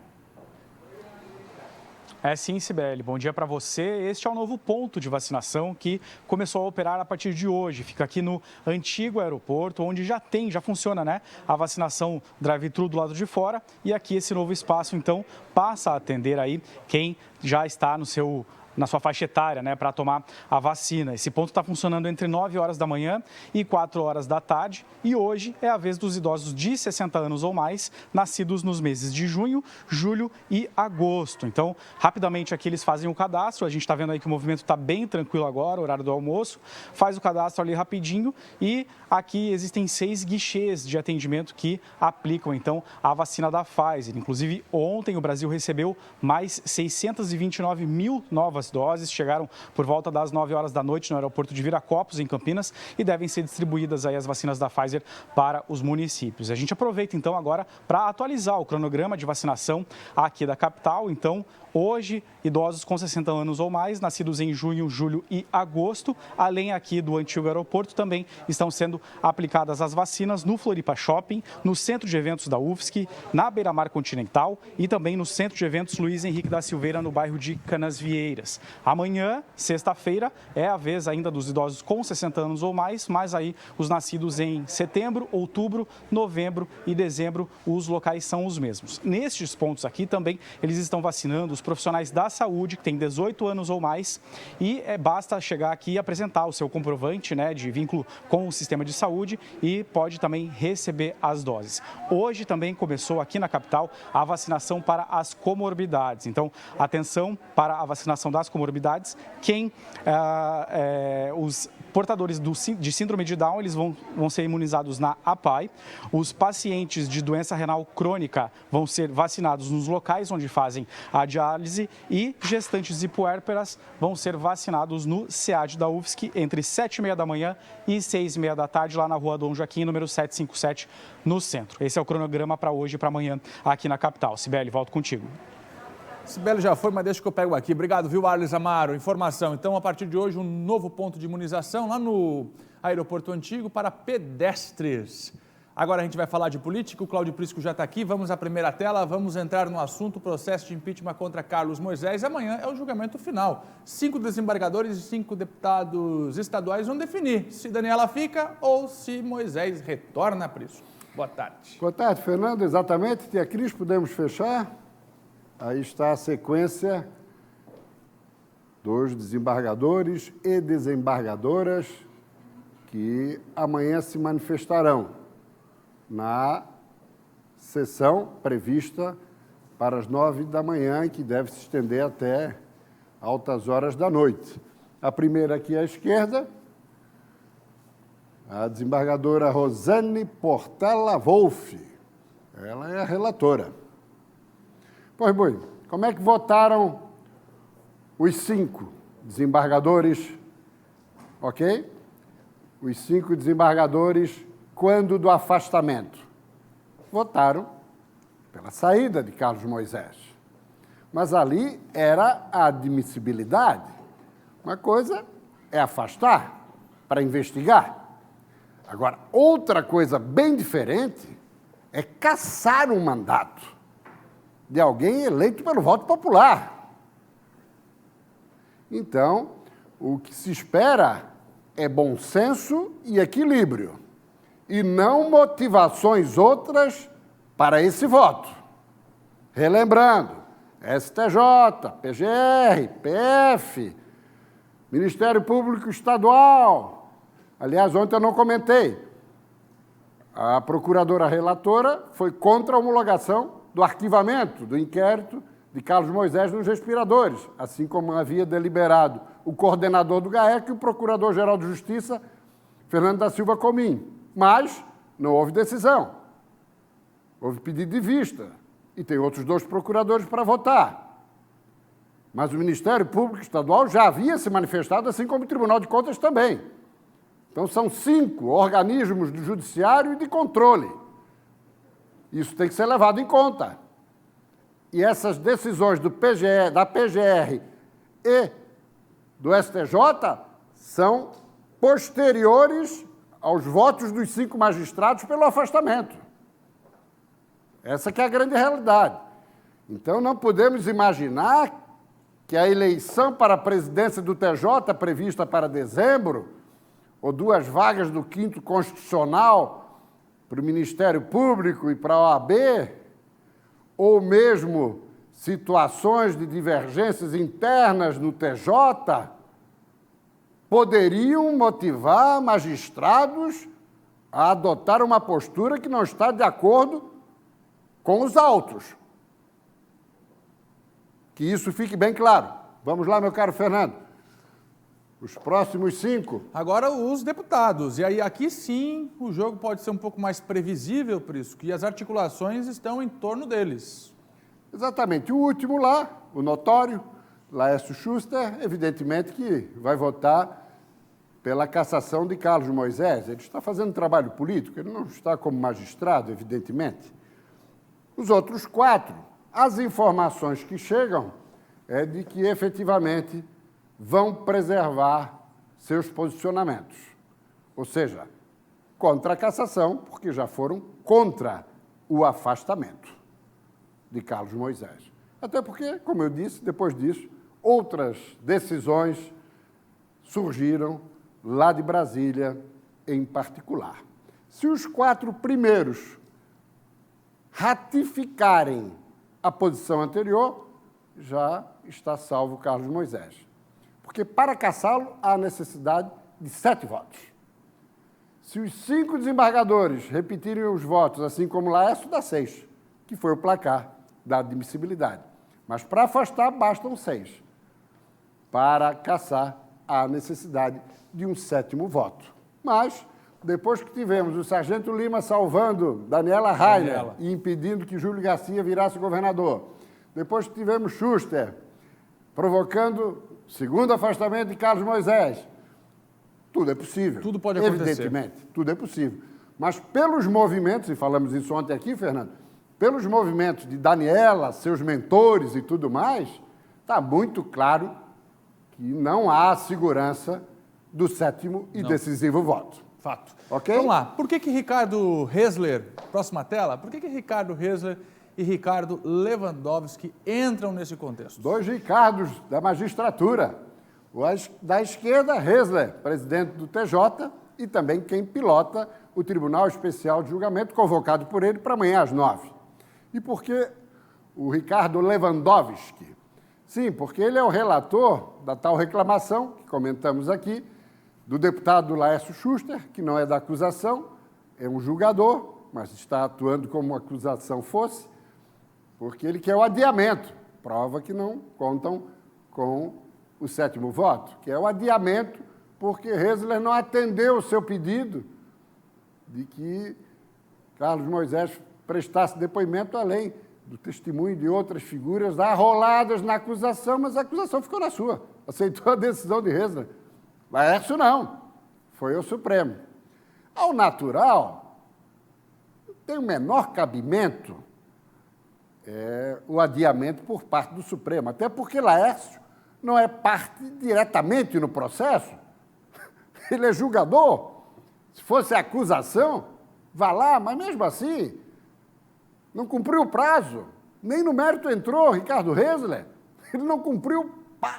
É sim, Sibeli. Bom dia para você. Este é o novo ponto de vacinação que começou a operar a partir de hoje. Fica aqui no antigo aeroporto, onde já funciona, né, a vacinação drive-thru do lado de fora. E aqui esse novo espaço, então, passa a atender aí quem já está no seu na sua faixa etária, né, para tomar a vacina. Esse ponto está funcionando entre 9 horas da manhã e 4 horas da tarde. E hoje é a vez dos idosos de 60 anos ou mais, nascidos nos meses de junho, julho e agosto. Então, rapidamente aqui eles fazem o cadastro. A gente está vendo aí que o movimento está bem tranquilo agora, horário do almoço. Faz o cadastro ali rapidinho e aqui existem 6 guichês de atendimento que aplicam, então, a vacina da Pfizer. Inclusive, ontem o Brasil recebeu mais 629 mil novas doses, chegaram por volta das 9 horas da noite no aeroporto de Viracopos, em Campinas, e devem ser distribuídas aí as vacinas da Pfizer para os municípios. A gente aproveita então agora para atualizar o cronograma de vacinação aqui da capital. Então, hoje, idosos com 60 anos ou mais, nascidos em junho, julho e agosto, além aqui do antigo aeroporto, também estão sendo aplicadas as vacinas no Floripa Shopping, no Centro de Eventos da UFSC, na Beira-Mar Continental e também no Centro de Eventos Luiz Henrique da Silveira, no bairro de Canasvieiras. Amanhã, sexta-feira, é a vez ainda dos idosos com 60 anos ou mais, mas aí os nascidos em setembro, outubro, novembro e dezembro, os locais são os mesmos. Nestes pontos aqui também, eles estão vacinando os profissionais da saúde que têm 18 anos ou mais e basta chegar aqui e apresentar o seu comprovante, né, de vínculo com o sistema de saúde e pode também receber as doses. Hoje também começou aqui na capital a vacinação para as comorbidades. Então, atenção para a vacinação das comorbidades. Os portadores de síndrome de Down, eles vão ser imunizados na APAI. Os pacientes de doença renal crônica vão ser vacinados nos locais onde fazem a diálise e gestantes e puérperas vão ser vacinados no SEAD da UFSC entre 7h30 da manhã e 6h30 da tarde, lá na Rua Dom Joaquim, número 757, no centro. Esse é o cronograma para hoje e para amanhã aqui na capital. Sibeli, volto contigo. Sibeli já foi, mas deixa que eu pego aqui. Obrigado, viu, Arles Amaro? Informação. Então, a partir de hoje, um novo ponto de imunização lá no aeroporto antigo para pedestres. Agora a gente vai falar de política, o Cláudio Prisco já está aqui, vamos à primeira tela, vamos entrar no assunto, processo de impeachment contra Carlos Moisés. Amanhã é o julgamento final. 5 desembargadores e 5 deputados estaduais vão definir se Daniela fica ou se Moisés retorna a Prisco. Boa tarde. Boa tarde, Fernando. Exatamente, tia Cris, podemos fechar. Aí está a sequência dos desembargadores e desembargadoras que amanhã se manifestarão na sessão prevista para as 9 da manhã, que deve se estender até altas horas da noite. A primeira aqui à esquerda, a desembargadora Rosane Portela Wolff. Ela é a relatora. Pois bem, como é que votaram os 5 desembargadores, ok? Os 5 desembargadores, quando do afastamento? Votaram pela saída de Carlos Moisés. Mas ali era a admissibilidade. Uma coisa é afastar para investigar. Agora, outra coisa bem diferente é cassar um mandato de alguém eleito pelo voto popular. Então, o que se espera é bom senso e equilíbrio, e não motivações outras para esse voto. Relembrando, STJ, PGR, PF, Ministério Público Estadual. Aliás, ontem eu não comentei. A procuradora relatora foi contra a homologação do arquivamento do inquérito de Carlos Moisés nos respiradores, assim como havia deliberado o coordenador do GAEC e o Procurador-Geral de Justiça, Fernando da Silva Comim. Mas não houve decisão. Houve pedido de vista. E tem outros 2 procuradores para votar. Mas o Ministério Público Estadual já havia se manifestado, assim como o Tribunal de Contas também. Então, são 5 organismos do judiciário e de controle. Isso tem que ser levado em conta. E essas decisões do PGR, da PGR e do STJ são posteriores aos votos dos 5 magistrados pelo afastamento. Essa que é a grande realidade. Então, não podemos imaginar que a eleição para a presidência do TJ, prevista para dezembro, ou 2 vagas do 5º Constitucional para o Ministério Público e para a OAB, ou mesmo situações de divergências internas no TJ poderiam motivar magistrados a adotar uma postura que não está de acordo com os autos. Que isso fique bem claro. Vamos lá, meu caro Fernando. Os próximos 5. Agora os deputados. E aí aqui sim o jogo pode ser um pouco mais previsível, por isso, que as articulações estão em torno deles. Exatamente. O último lá, o notório, Laércio Schuster, evidentemente que vai votar pela cassação de Carlos Moisés. Ele está fazendo trabalho político, ele não está como magistrado, evidentemente. Os outros 4, as informações que chegam é de que efetivamente vão preservar seus posicionamentos. Ou seja, contra a cassação, porque já foram contra o afastamento de Carlos Moisés. Até porque, como eu disse, depois disso, outras decisões surgiram lá de Brasília em particular. Se os 4 primeiros ratificarem a posição anterior, já está salvo Carlos Moisés. Porque para cassá-lo há necessidade de 7 votos. Se os 5 desembargadores repetirem os votos, assim como Laércio, dá 6, que foi o placar da admissibilidade. Mas para afastar, bastam 6. Para cassar, há necessidade de um 7º voto. Mas, depois que tivemos o Sargento Lima salvando Daniela Rainer e impedindo que Júlio Garcia virasse governador, depois que tivemos Schuster provocando o segundo afastamento de Carlos Moisés, tudo é possível. Tudo pode acontecer. Evidentemente, tudo é possível. Mas pelos movimentos, e falamos isso ontem aqui, Fernando, pelos movimentos de Daniela, seus mentores e tudo mais, está muito claro que não há segurança do 7º e decisivo voto. Fato. Ok? Vamos lá. Por que Ricardo Hessler, próxima tela, por que Ricardo Hessler e Ricardo Lewandowski entram nesse contexto? 2 Ricardos da magistratura. O da esquerda, Hessler, presidente do TJ, e também quem pilota o Tribunal Especial de Julgamento, convocado por ele para amanhã às 9. E por que o Ricardo Lewandowski? Sim, porque ele é o relator da tal reclamação, que comentamos aqui, do deputado Laércio Schuster, que não é da acusação, é um julgador, mas está atuando como acusação fosse, porque ele quer o adiamento, prova que não contam com o 7º voto, que é o adiamento, porque Hessler não atendeu o seu pedido de que Carlos Moisés prestasse depoimento além do testemunho de outras figuras arroladas na acusação, mas a acusação ficou na sua, aceitou a decisão de Hessler. Laércio não, foi o Supremo. Ao natural, tem o menor cabimento o adiamento por parte do Supremo, até porque Laércio não é parte diretamente no processo, ele é julgador. Se fosse acusação, vá lá, mas mesmo assim, não cumpriu o prazo, nem no mérito entrou Ricardo Hessler, ele não cumpriu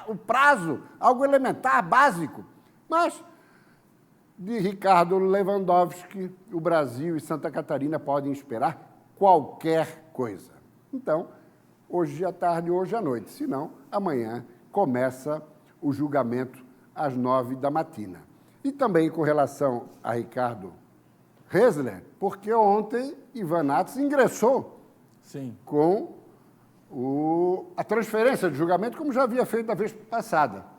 o prazo, algo elementar, básico. Mas, de Ricardo Lewandowski, o Brasil e Santa Catarina podem esperar qualquer coisa. Então, hoje à tarde, hoje à noite, se não, amanhã começa o julgamento às 9 da matina. E também com relação a Ricardo Hessler, porque ontem Ivan Nats ingressou com a transferência de julgamento, como já havia feito da vez passada.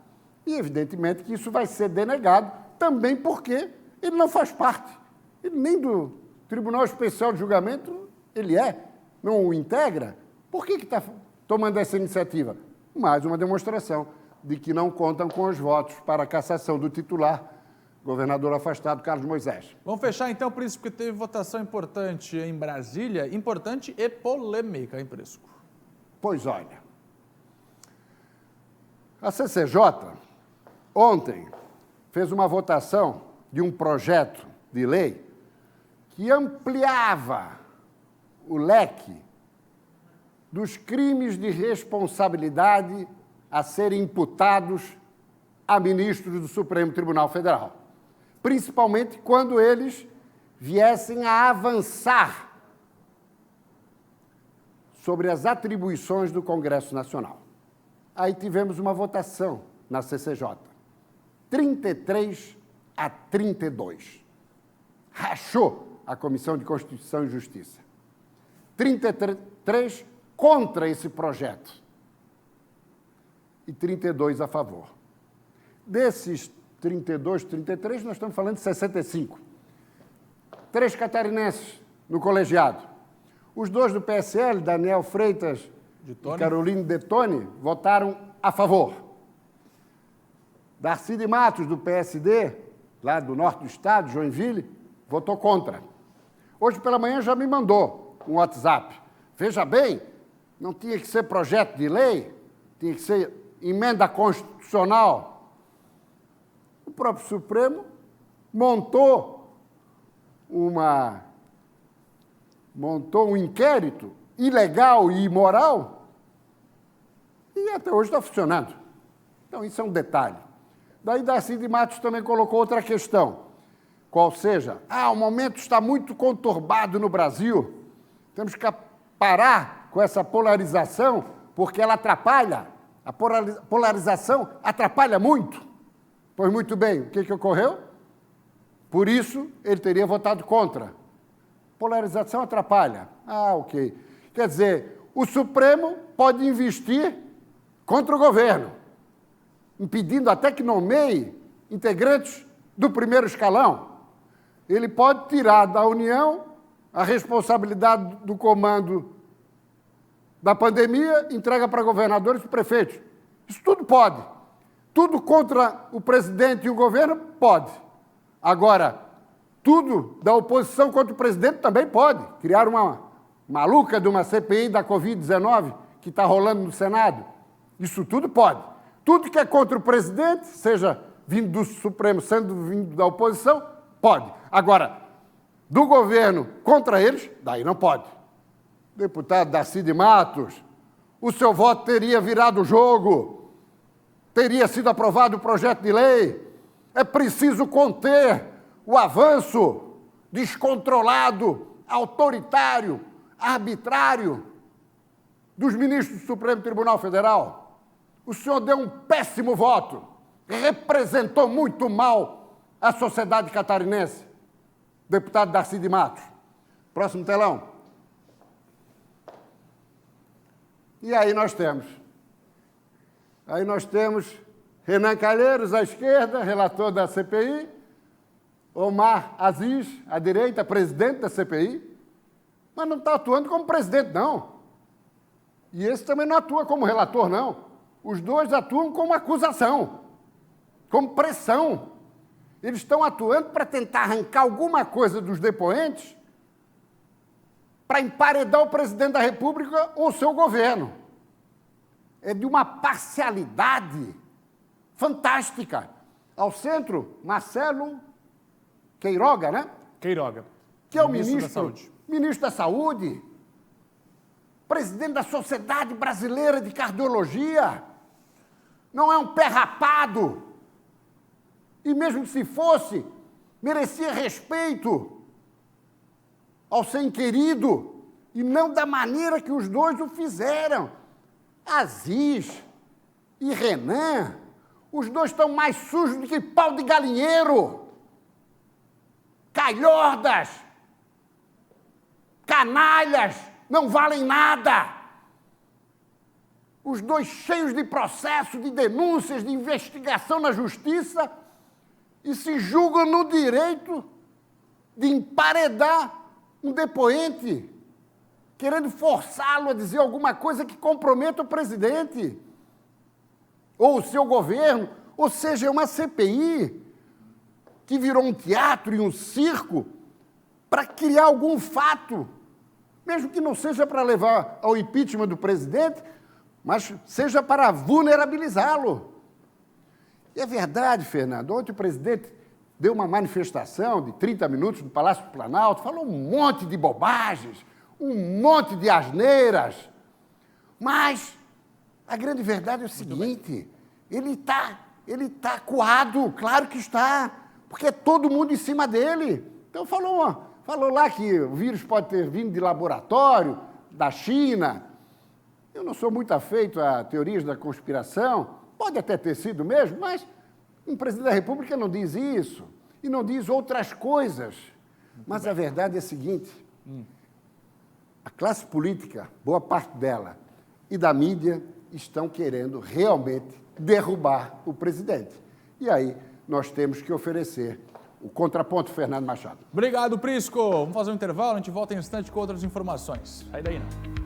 E, evidentemente, que isso vai ser denegado, também porque ele não faz parte. Ele nem do Tribunal Especial de Julgamento, ele não o integra. Por que está tomando essa iniciativa? Mais uma demonstração de que não contam com os votos para a cassação do titular, governador afastado, Carlos Moisés. Vamos fechar então, Príncipe, porque teve votação importante em Brasília, importante e polêmica, hein, Príncipe? Pois olha, a CCJ ontem fez uma votação de um projeto de lei que ampliava o leque dos crimes de responsabilidade a serem imputados a ministros do Supremo Tribunal Federal, principalmente quando eles viessem a avançar sobre as atribuições do Congresso Nacional. Aí tivemos uma votação na CCJ. 33 a 32. Rachou a Comissão de Constituição e Justiça. 33 contra esse projeto e 32 a favor. Desses 32, 33, nós estamos falando de 65. 3 catarinenses no colegiado. Os 2 do PSL, Daniel Freitas e Caroline Detoni, votaram a favor. Darcy de Matos, do PSD, lá do norte do estado, Joinville, votou contra. Hoje pela manhã já me mandou um WhatsApp. Veja bem, não tinha que ser projeto de lei, tinha que ser emenda constitucional. O próprio Supremo montou um inquérito ilegal e imoral e até hoje está funcionando. Então, isso é um detalhe. Daí, Darcy de Matos também colocou outra questão, qual seja, o momento está muito conturbado no Brasil, temos que parar com essa polarização, porque ela atrapalha, a polarização atrapalha muito. Pois muito bem, o que ocorreu? Por isso, ele teria votado contra. Polarização atrapalha. Ok. Quer dizer, o Supremo pode investir contra o governo, impedindo até que nomeie integrantes do primeiro escalão. Ele pode tirar da União a responsabilidade do comando da pandemia, entrega para governadores e prefeitos. Isso tudo pode. Tudo contra o presidente e o governo pode. Agora, tudo da oposição contra o presidente também pode. Criar uma maluca de uma CPI da Covid-19 que está rolando no Senado. Isso tudo pode. Tudo que é contra o presidente, seja vindo do Supremo, sendo vindo da oposição, pode. Agora, do governo contra eles, daí não pode. Deputado Darcy de Matos, o seu voto teria virado o jogo, teria sido aprovado o projeto de lei. É preciso conter o avanço descontrolado, autoritário, arbitrário dos ministros do Supremo Tribunal Federal. O senhor deu um péssimo voto, representou muito mal a sociedade catarinense. Deputado Darcy de Matos. Próximo telão. E aí nós temos Renan Calheiros, à esquerda, relator da CPI, Omar Aziz, à direita, presidente da CPI, mas não está atuando como presidente, não. E esse também não atua como relator, não. Os dois atuam como acusação, como pressão. Eles estão atuando para tentar arrancar alguma coisa dos depoentes para emparedar o presidente da República ou o seu governo. É de uma parcialidade fantástica. Ao centro, Marcelo Queiroga, né? Queiroga. Que é o ministro da Saúde, presidente da Sociedade Brasileira de Cardiologia. Não é um pé rapado. E mesmo que se fosse, merecia respeito ao ser inquirido, e não da maneira que os dois o fizeram. Aziz e Renan, os dois estão mais sujos do que pau de galinheiro. Calhordas, canalhas, não valem nada. Os dois cheios de processo, de denúncias, de investigação na justiça, e se julgam no direito de emparedar um depoente, querendo forçá-lo a dizer alguma coisa que comprometa o presidente, ou o seu governo, ou seja, é uma CPI que virou um teatro e um circo para criar algum fato, mesmo que não seja para levar ao impeachment do presidente, mas seja para vulnerabilizá-lo. E é verdade, Fernando, ontem o presidente deu uma manifestação de 30 minutos no Palácio do Planalto, falou um monte de bobagens, um monte de asneiras, mas a grande verdade é o seguinte, ele está acuado, claro que está, porque é todo mundo em cima dele. Então falou lá que o vírus pode ter vindo de laboratório, da China, Eu não sou muito afeito a teorias da conspiração, pode até ter sido mesmo, mas um presidente da República não diz isso e não diz outras coisas. Mas a verdade é a seguinte, a classe política, boa parte dela, e da mídia estão querendo realmente derrubar o presidente. E aí nós temos que oferecer o contraponto, Fernando Machado. Obrigado, Prisco. Vamos fazer um intervalo, a gente volta em instante com outras informações. Sai daí não.